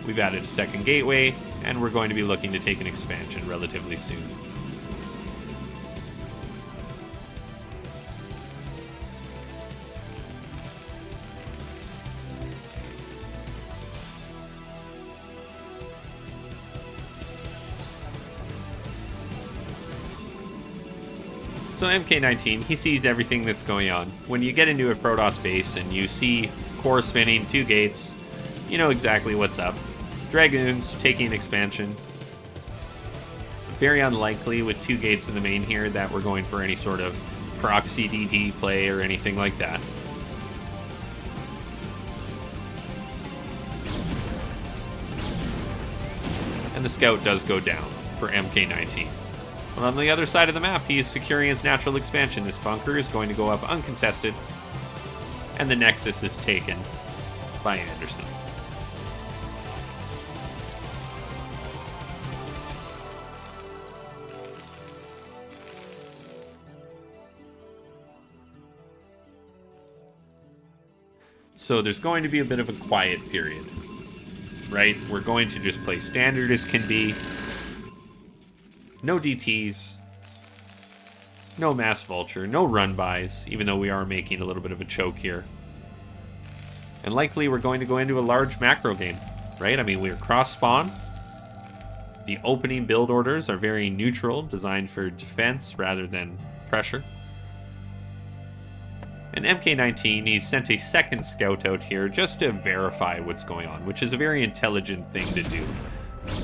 we've added a second gateway, and we're going to be looking to take an expansion relatively soon. So MK19, he sees everything that's going on. When you get into a Protoss base and you see core spinning, 2 gates, you know exactly what's up. Dragoons taking expansion. Very unlikely with 2 gates in the main here that we're going for any sort of proxy DT play or anything like that. And the scout does go down for MK19. But on the other side of the map, he is securing his natural expansion. This bunker is going to go up uncontested. And the Nexus is taken by Anderson. So there's going to be a bit of a quiet period, right? We're going to just play standard as can be. No DTs, no mass vulture, no run buys, even though we are making a little bit of a choke here. And likely we're going to go into a large macro game, right? I mean, we're cross spawn. The opening build orders are very neutral, designed for defense rather than pressure. And MK19, he's sent a second scout out here just to verify what's going on, which is a very intelligent thing to do.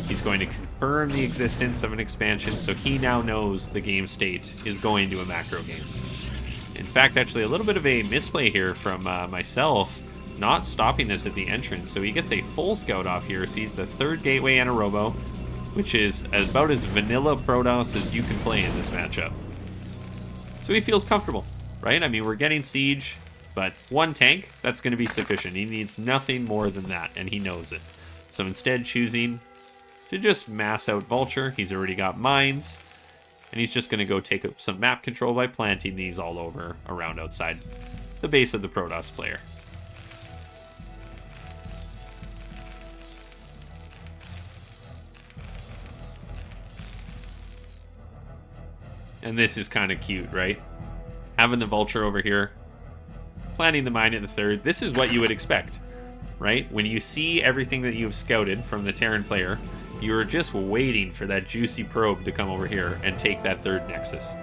He's going to confirm the existence of an expansion, so he now knows the game state is going to a macro game. In fact, actually, a little bit of a misplay here from myself, not stopping this at the entrance. So he gets a full scout off here, sees the third gateway and a robo, which is about as vanilla Protoss as you can play in this matchup. So he feels comfortable, right? I mean, we're getting siege, but 1 tank, that's going to be sufficient. He needs nothing more than that, and he knows it. So instead, choosing to just mass out Vulture. He's already got mines, and he's just going to go take up some map control by planting these all over around outside the base of the Protoss player. And this is kind of cute, right? Having the Vulture over here, planting the mine at the third. This is what you would expect, right? When you see everything that you've scouted from the Terran player, you're just waiting for that juicy probe to come over here and take that third Nexus.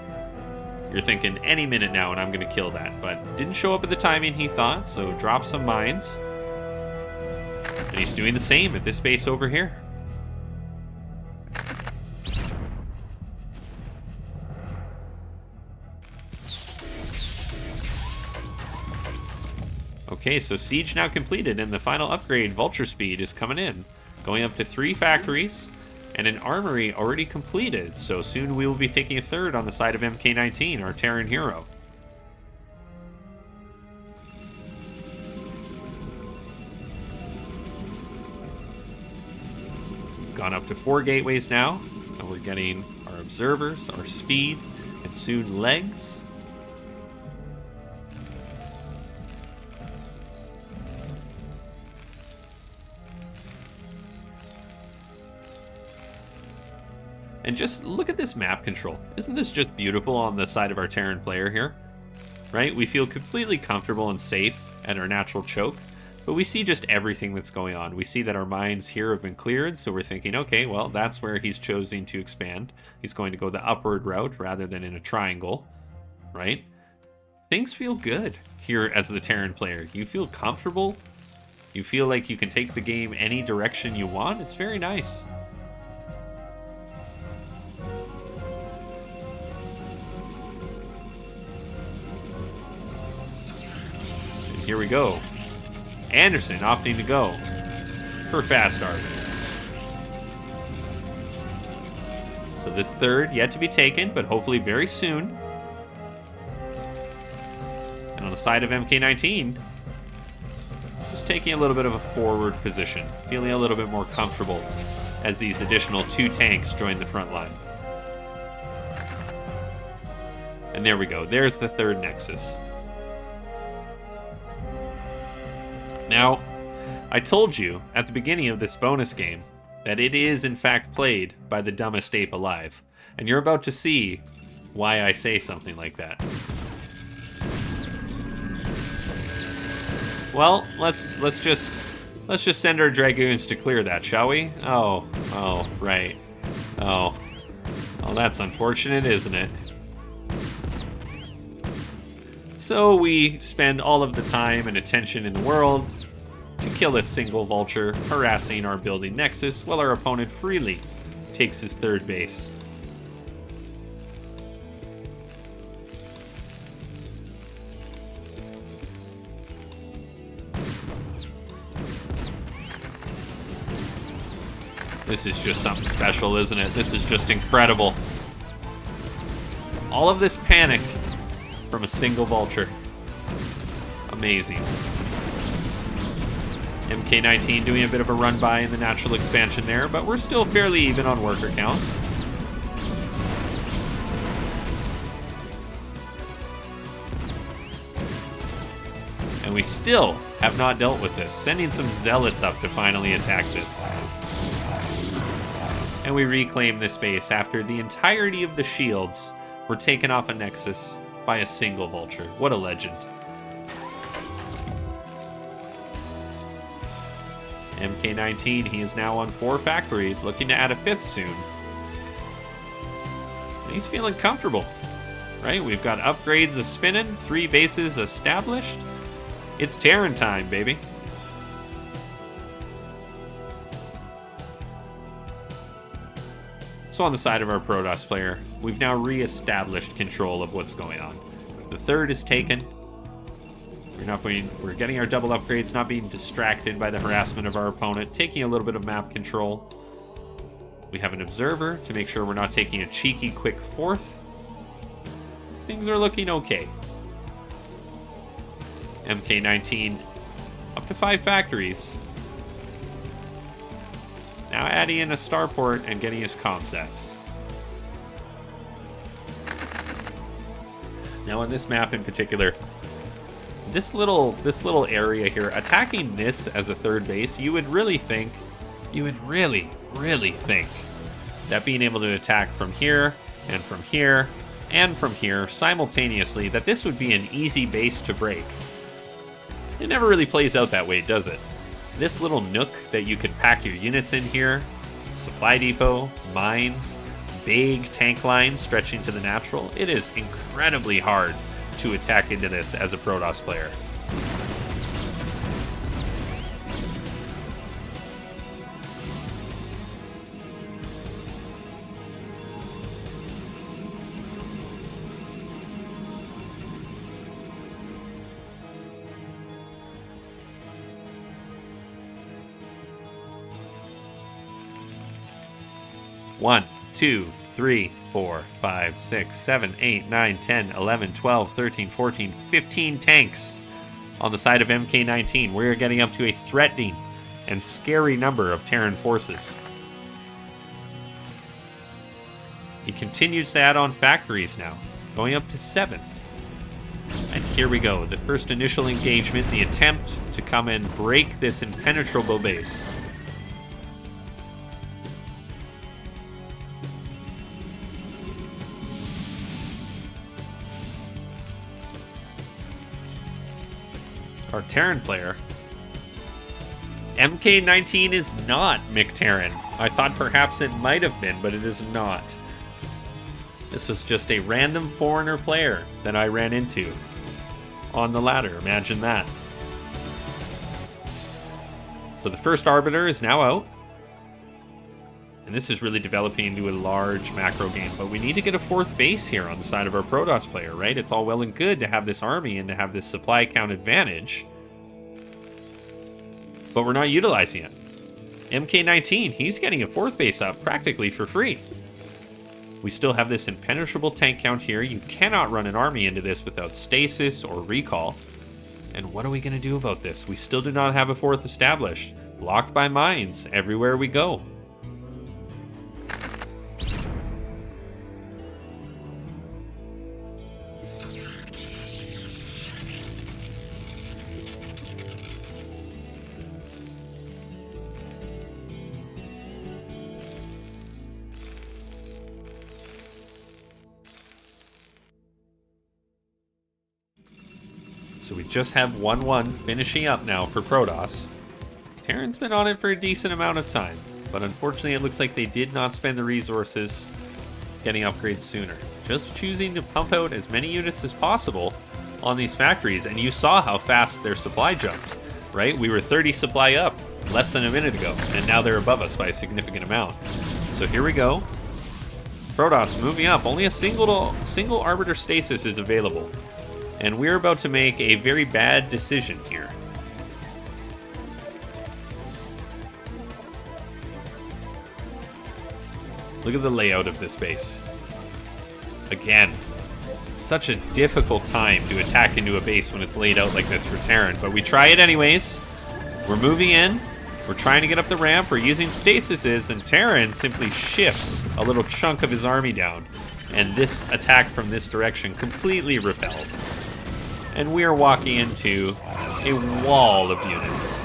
You're thinking, any minute now and I'm going to kill that, but didn't show up at the timing he thought, so drop some mines. And he's doing the same at this base over here. Okay, so siege now completed, and the final upgrade, Vulture Speed, is coming in. Going up to 3 factories, and an armory already completed, so soon we will be taking a third on the side of MK19, our Terran hero. Gone up to 4 gateways now, and we're getting our observers, our speed, and soon legs. And just look at this map control. Isn't this just beautiful on the side of our Terran player here? Right? We feel completely comfortable and safe at our natural choke, but we see just everything that's going on. We see that our mines here have been cleared, so we're thinking, okay, well, that's where he's choosing to expand. He's going to go the upward route rather than in a triangle, right? Things feel good here as the Terran player. You feel comfortable. You feel like you can take the game any direction you want. It's very nice. Here we go. Anderson opting to go for fast start. So this third yet to be taken, but hopefully very soon. And on the side of MK19, just taking a little bit of a forward position, feeling a little bit more comfortable as these additional 2 tanks join the front line. And there we go. There's the third Nexus. Now, I told you at the beginning of this bonus game that it is in fact played by the dumbest ape alive, and you're about to see why I say something like that. Well, let's just send our dragoons to clear that, shall we? Oh, right. Oh, that's unfortunate, isn't it? So we spend all of the time and attention in the world to kill a single vulture, harassing our building Nexus, while our opponent freely takes his third base. This is just something special, isn't it? This is just incredible. All of this panic from a single vulture. Amazing. MK19 doing a bit of a run by in the natural expansion there, but we're still fairly even on worker count. And we still have not dealt with this, sending some zealots up to finally attack this. And we reclaim this base after the entirety of the shields were taken off a Nexus by a single vulture. What a legend. MK19, he is now on 4 factories, looking to add a 5th soon. And he's feeling comfortable, right? We've got upgrades a-spinning, 3 bases established. It's Terran time, baby. So on the side of our Protoss player, we've now re-established control of what's going on. The third is taken. We're getting our double upgrades, not being distracted by the harassment of our opponent, taking a little bit of map control. We have an observer to make sure we're not taking a cheeky quick 4th. Things are looking okay. MK19 up to 5 factories. Now adding in a starport and getting his comsats. Now on this map in particular, this little area here, attacking this as a third base, you would really think that being able to attack from here and from here and from here simultaneously, that this would be an easy base to break. It never really plays out that way, does it? This little nook that you could pack your units in here, supply depot, mines, big tank line stretching to the natural, it is incredibly hard to attack into this as a Protoss player. 1, 2, 3, 4, 5, 6, 7, 8, 9, 10, 11, 12, 13, 14, 15 tanks on the side of MK19. We're getting up to a threatening and scary number of Terran forces. He continues to add on factories now, going up to 7. And here we go, the first initial engagement, the attempt to come and break this impenetrable base. Our Terran player. MK19 is not McTerran. I thought perhaps it might have been, but it is not. This was just a random foreigner player that I ran into on the ladder. Imagine that. So the first Arbiter is now out. And this is really developing into a large macro game. But we need to get a 4th base here on the side of our Protoss player, right? It's all well and good to have this army and to have this supply count advantage. But we're not utilizing it. MK19, he's getting a 4th base up practically for free. We still have this impenetrable tank count here. You cannot run an army into this without stasis or recall. And what are we going to do about this? We still do not have a 4th established. Blocked by mines everywhere we go. So we just have 1-1 finishing up now for Protoss. Terran's been on it for a decent amount of time, but unfortunately it looks like they did not spend the resources getting upgrades sooner. Just choosing to pump out as many units as possible on these factories, and you saw how fast their supply jumped, right? We were 30 supply up less than a minute ago, and now they're above us by a significant amount. So here we go. Protoss moving up. Only a single Arbiter stasis is available. And we're about to make a very bad decision here. Look at the layout of this base. Again, such a difficult time to attack into a base when it's laid out like this for Terran, but we try it anyways. We're moving in. We're trying to get up the ramp. We're using stasises, and Terran simply shifts a little chunk of his army down. And this attack from this direction completely repelled. And we are walking into a wall of units.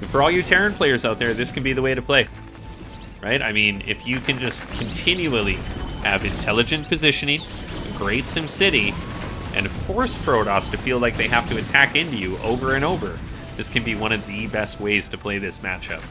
And for all you Terran players out there, this can be the way to play. Right? I mean, if you can just continually have intelligent positioning, great SimCity, and force Protoss to feel like they have to attack into you over and over, this can be one of the best ways to play this matchup.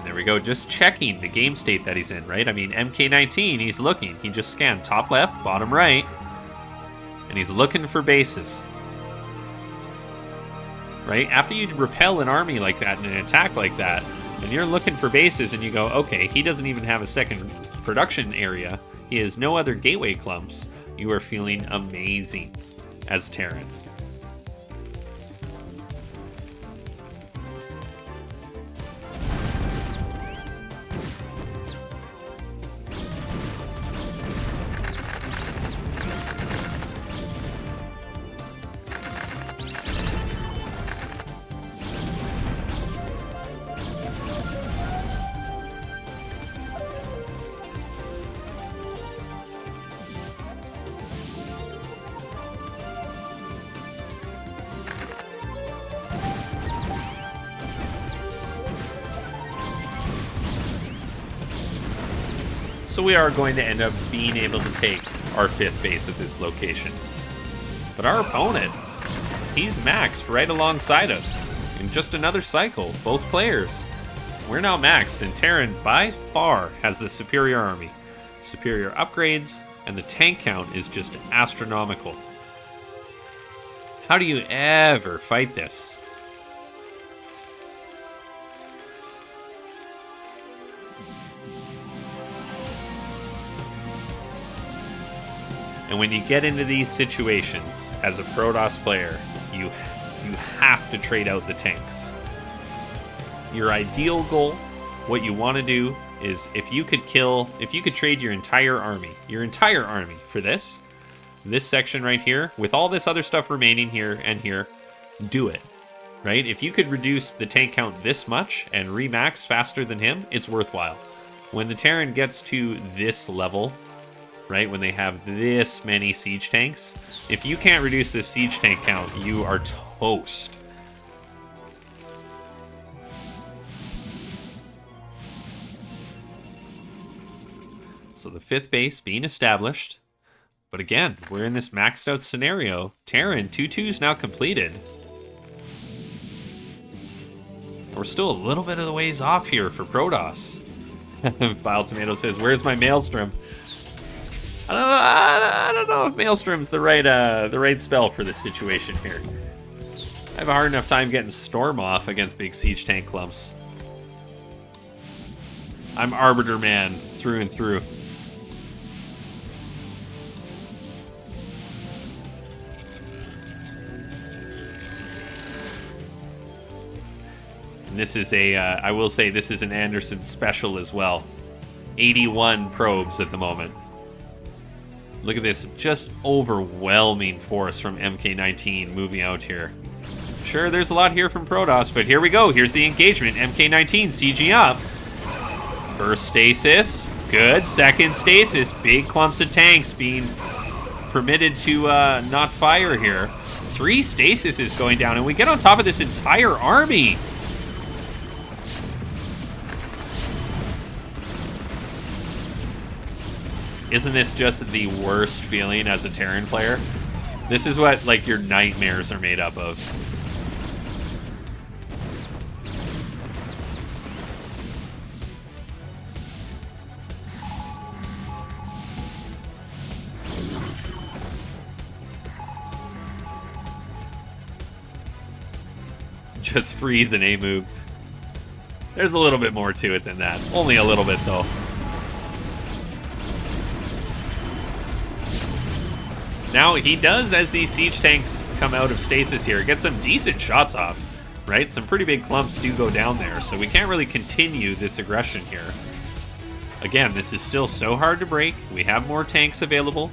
There we go, just checking the game state that he's in, right? I mean, MK19, he's looking. He just scanned top left, bottom right, and he's looking for bases. Right? After you repel an army like that and an attack like that, and you're looking for bases and you go, okay, he doesn't even have a second production area. He has no other gateway clumps. You are feeling amazing as Terran. So we are going to end up being able to take our 5th base at this location. But our opponent, he's maxed right alongside us in just another cycle, both players. We're now maxed, and Terran by far has the superior army, superior upgrades, and the tank count is just astronomical. How do you ever fight this? And when you get into these situations as a Protoss player, you have to trade out the tanks. Your ideal goal, what you want to do is if you could trade your entire army for this section right here, with all this other stuff remaining here and here, do it. Right? If you could reduce the tank count this much and remax faster than him, it's worthwhile. When the Terran gets to this level, right, when they have this many siege tanks, if you can't reduce this siege tank count, you are toast. So the 5th base being established. But again, we're in this maxed out scenario. Terran, 2-2's now completed. We're still a little bit of the ways off here for Protoss. Vile Tomato says, "Where's my Maelstrom?" I don't know if Maelstrom's the right spell for this situation here. I have a hard enough time getting Storm off against big siege tank clumps. I'm Arbiter Man through and through. And this is I will say this is an Anderson special as well. 81 probes at the moment. Look at this just overwhelming force from MK19 moving out here. Sure, there's a lot here from Protoss, but here we go. Here's the engagement. MK19 sieging up. First stasis. Good. Second stasis. Big clumps of tanks being permitted to not fire here. 3 stasis is going down, and we get on top of this entire army. Isn't this just the worst feeling as a Terran player? This is what, like, your nightmares are made up of. Just freeze an A move. There's a little bit more to it than that. Only a little bit, though. Now, he does, as these siege tanks come out of stasis here, get some decent shots off, right? Some pretty big clumps do go down there, so we can't really continue this aggression here. Again, this is still so hard to break. We have more tanks available.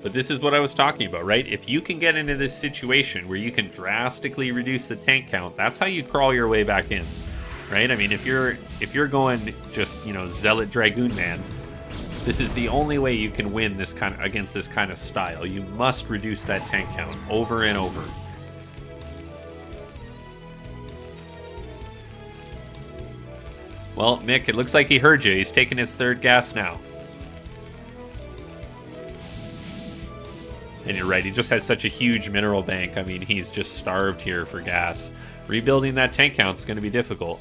But this is what I was talking about, right? If you can get into this situation where you can drastically reduce the tank count, that's how you crawl your way back in, right? I mean, if you're going just, you know, Zealot Dragoon Man, this is the only way you can win this kind of, against this kind of style. You must reduce that tank count over and over. Well, Mick, it looks like he heard you. He's taking his 3rd gas now. And you're right, he just has such a huge mineral bank. I mean, he's just starved here for gas. Rebuilding that tank count is going to be difficult.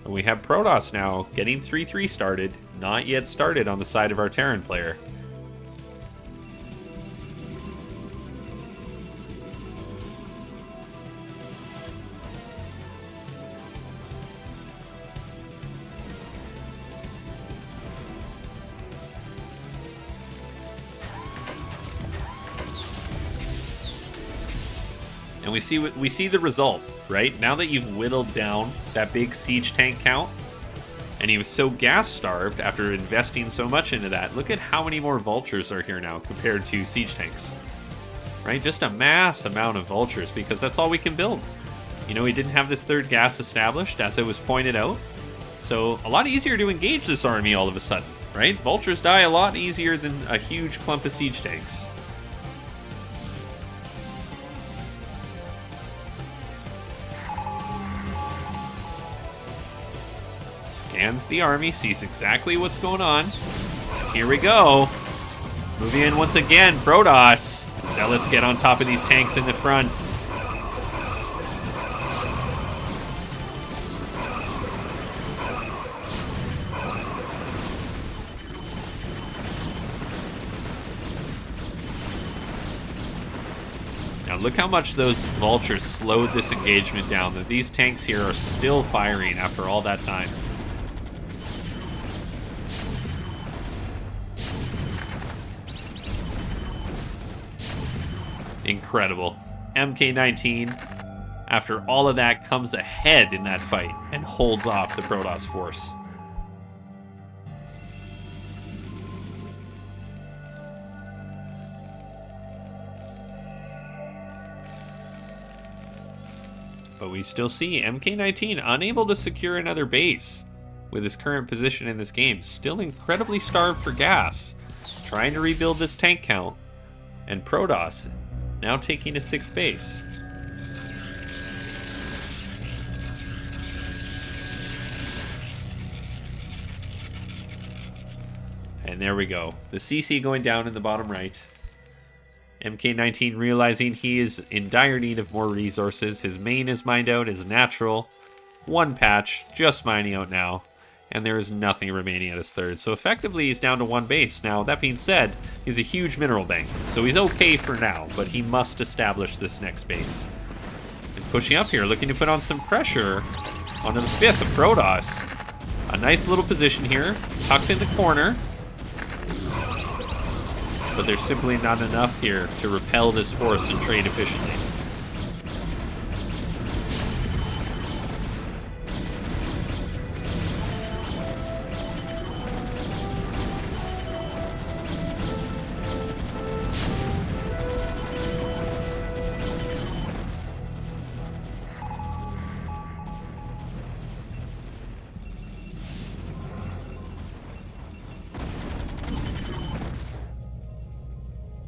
And we have Protoss now getting 3-3 started. Not yet started on the side of our Terran player. And we see the result, right? Now that you've whittled down that big siege tank count, and he was so gas starved after investing so much into that, look at how many more vultures are here now compared to siege tanks, right? Just a mass amount of vultures, because that's all we can build. You know, we didn't have this 3rd gas established, as it was pointed out, so a lot easier to engage this army all of a sudden, right? Vultures die a lot easier than a huge clump of siege tanks. Scans the army, sees exactly what's going on. Here we go. Moving in once again, Protoss. Zealots get on top of these tanks in the front. look how much those vultures slowed this engagement down, that these tanks here are still firing after all that time. Incredible. MK19, after all of that, comes ahead in that fight and holds off the Protoss force. But we still see MK19 unable to secure another base with his current position in this game. Still incredibly starved for gas, trying to rebuild this tank count. And Protoss now taking a 6th base. And there we go. The CC going down in the bottom right. MK19 realizing he is in dire need of more resources. His main is mined out, his natural. 1 patch, just mining out now. And there is nothing remaining at his 3rd. So effectively he's down to 1 base. Now, that being said, he's a huge mineral bank. So he's okay for now, but he must establish this next base. And pushing up here, looking to put on some pressure onto the 5th of Protoss. A nice little position here, tucked in the corner. But there's simply not enough here to repel this force and trade efficiently.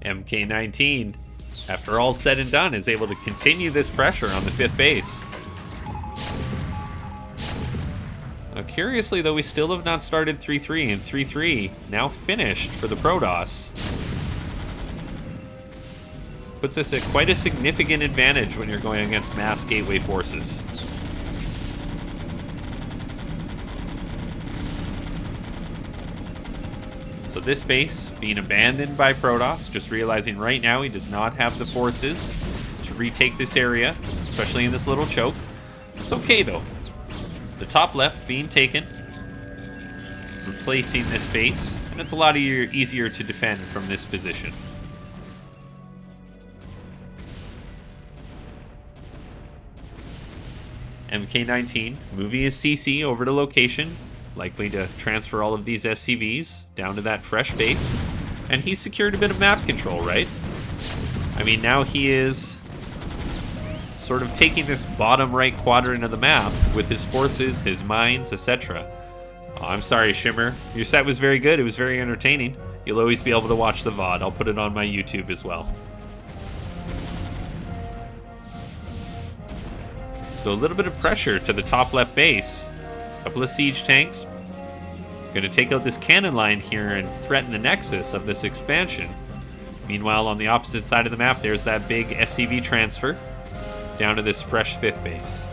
MK19, after all said and done, is able to continue this pressure on the 5th base. Now, curiously, though, we still have not started 3-3, and 3-3 now finished for the Protoss. Puts us at quite a significant advantage when you're going against mass gateway forces. So this base being abandoned by Protoss, just realizing right now he does not have the forces to retake this area, especially in this little choke. It's okay though. The top left being taken, replacing this base, and it's a lot easier to defend from this position. MK19 moving his CC over to location, likely to transfer all of these SCVs down to that fresh base. And he's secured a bit of map control, right? I mean, now he is sort of taking this bottom right quadrant of the map with his forces, his mines, etc. Oh, I'm sorry, Shimmer. Your set was very good. It was very entertaining. You'll always be able to watch the VOD. I'll put it on my YouTube as well. So a little bit of pressure to the top left base. Couple of siege tanks. Gonna take out this cannon line here and threaten the nexus of this expansion. Meanwhile, on the opposite side of the map, there's that big SCV transfer down to this fresh 5th base.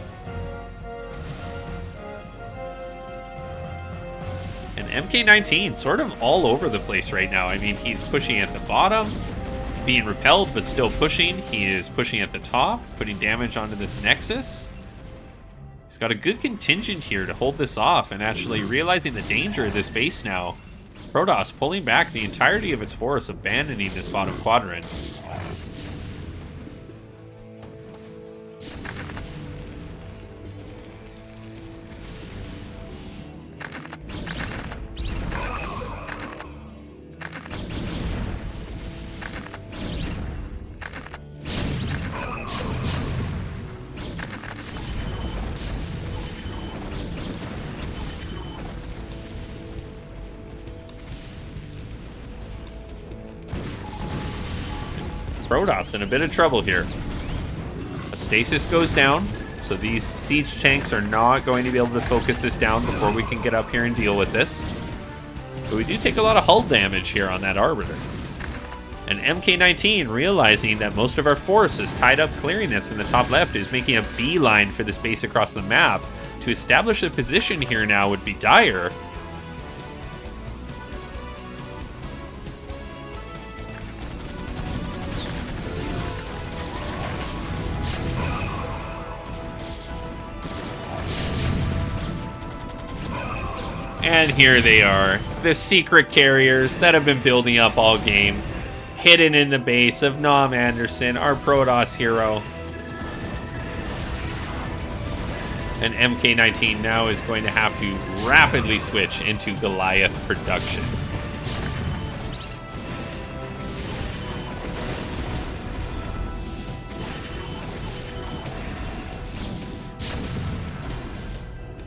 And MK19 sort of all over the place right now. I mean, he's pushing at the bottom, being repelled, but still pushing. He is pushing at the top, putting damage onto this nexus. He's got a good contingent here to hold this off, and actually realizing the danger of this base now. Protoss pulling back the entirety of its force, abandoning this bottom quadrant. Protoss in a bit of trouble here. A stasis goes down, so these siege tanks are not going to be able to focus this down before we can get up here and deal with this. But we do take a lot of hull damage here on that Arbiter. And MK19, realizing that most of our force is tied up clearing this in the top left, is making a beeline for this base across the map. To establish a position here now would be dire. And here they are, the secret carriers that have been building up all game, hidden in the base of Nom Anderson, our Protoss hero. And MK19 now is going to have to rapidly switch into Goliath production.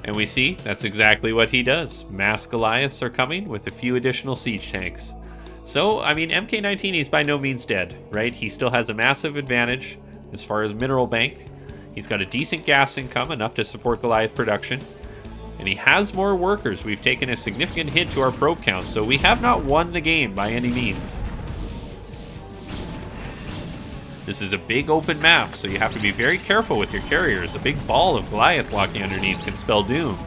And we see that's exactly what he does. Mass Goliaths are coming with a few additional siege tanks. So, I mean, MK19 is by no means dead, right? He still has a massive advantage as far as mineral bank. He's got a decent gas income, enough to support Goliath production. And he has more workers. We've taken a significant hit to our probe count, so we have not won the game by any means. This is a big open map, so you have to be very careful with your carriers. A big ball of Goliath walking underneath can spell doom.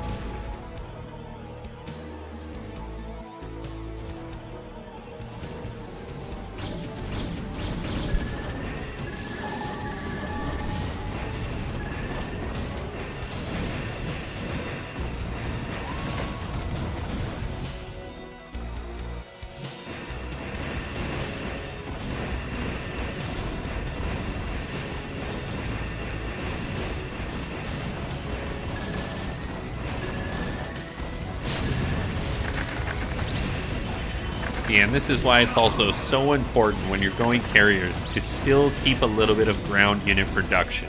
And this is why it's also so important when you're going carriers to still keep a little bit of ground unit production,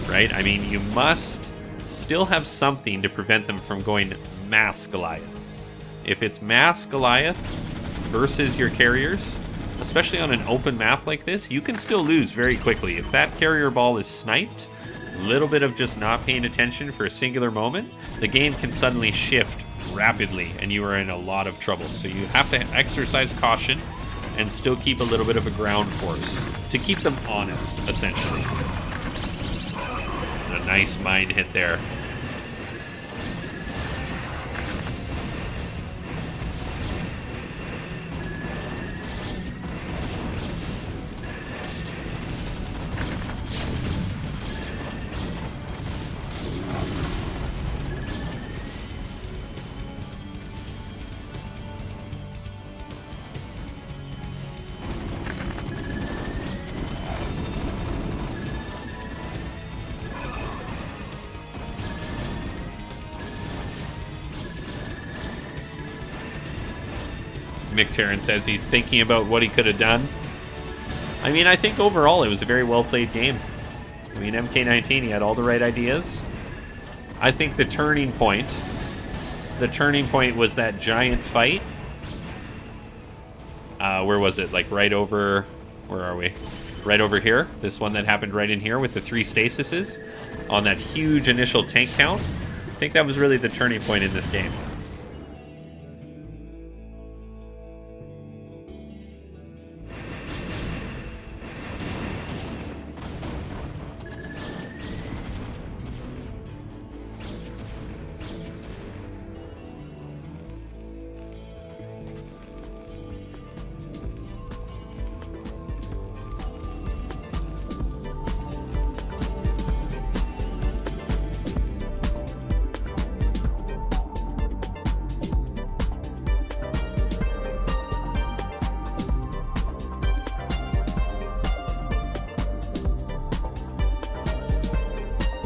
right? I mean, you must still have something to prevent them from going mass Goliath. If it's mass Goliath versus your carriers, especially on an open map like this, you can still lose very quickly. If that carrier ball is sniped, a little bit of just not paying attention for a singular moment, the game can suddenly shift rapidly and you are in a lot of trouble. So you have to exercise caution and still keep a little bit of a ground force to keep them honest, essentially. And a nice mine hit there. Mick Tarrant says he's thinking about what he could have done. I mean, I think overall it was a very well-played game. I mean, MK19, he had all the right ideas. I think the turning point was that giant fight. Where was it? Like right over, where are we? Right over here. This one that happened right in here with the 3 stasises on that huge initial tank count. I think that was really the turning point in this game.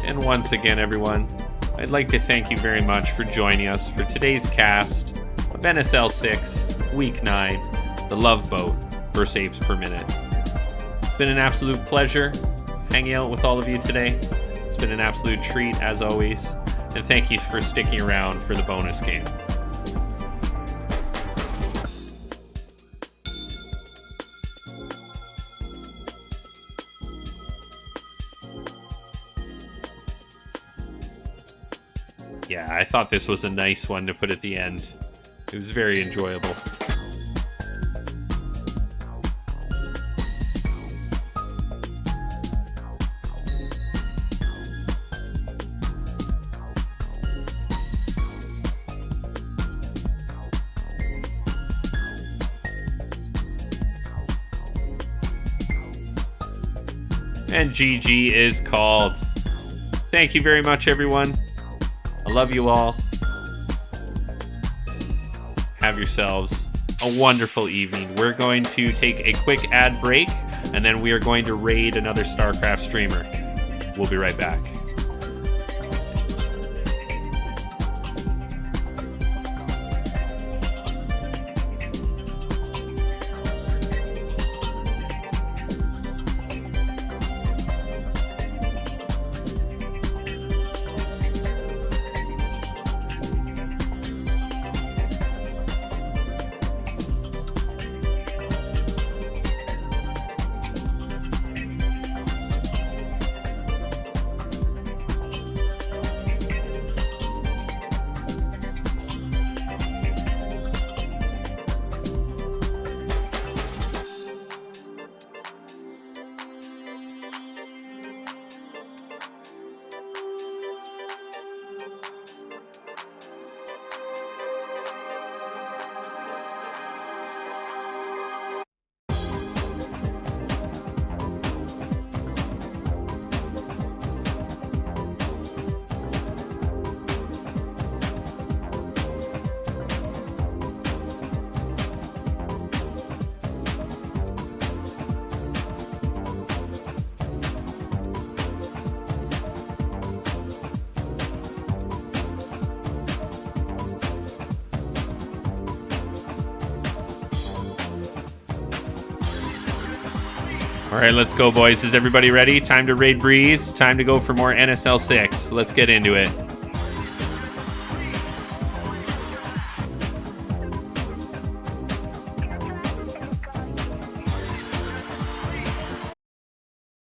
And once again, everyone, I'd like to thank you very much for joining us for today's cast of NSL6, Week 9, the LoveBoat vs. Apes per minute. It's been an absolute pleasure hanging out with all of you today. It's been an absolute treat, as always, and thank you for sticking around for the bonus game. Yeah, I thought this was a nice one to put at the end. It was very enjoyable. And GG is called. Thank you very much, everyone. I love you all. have yourselves a wonderful evening. We're going to take a quick ad break, and then we are going to raid another StarCraft streamer. We'll be right back. All right, let's go, boys. Is everybody ready? Time to raid Breeze. Time to go for more NSL6. Let's get into it.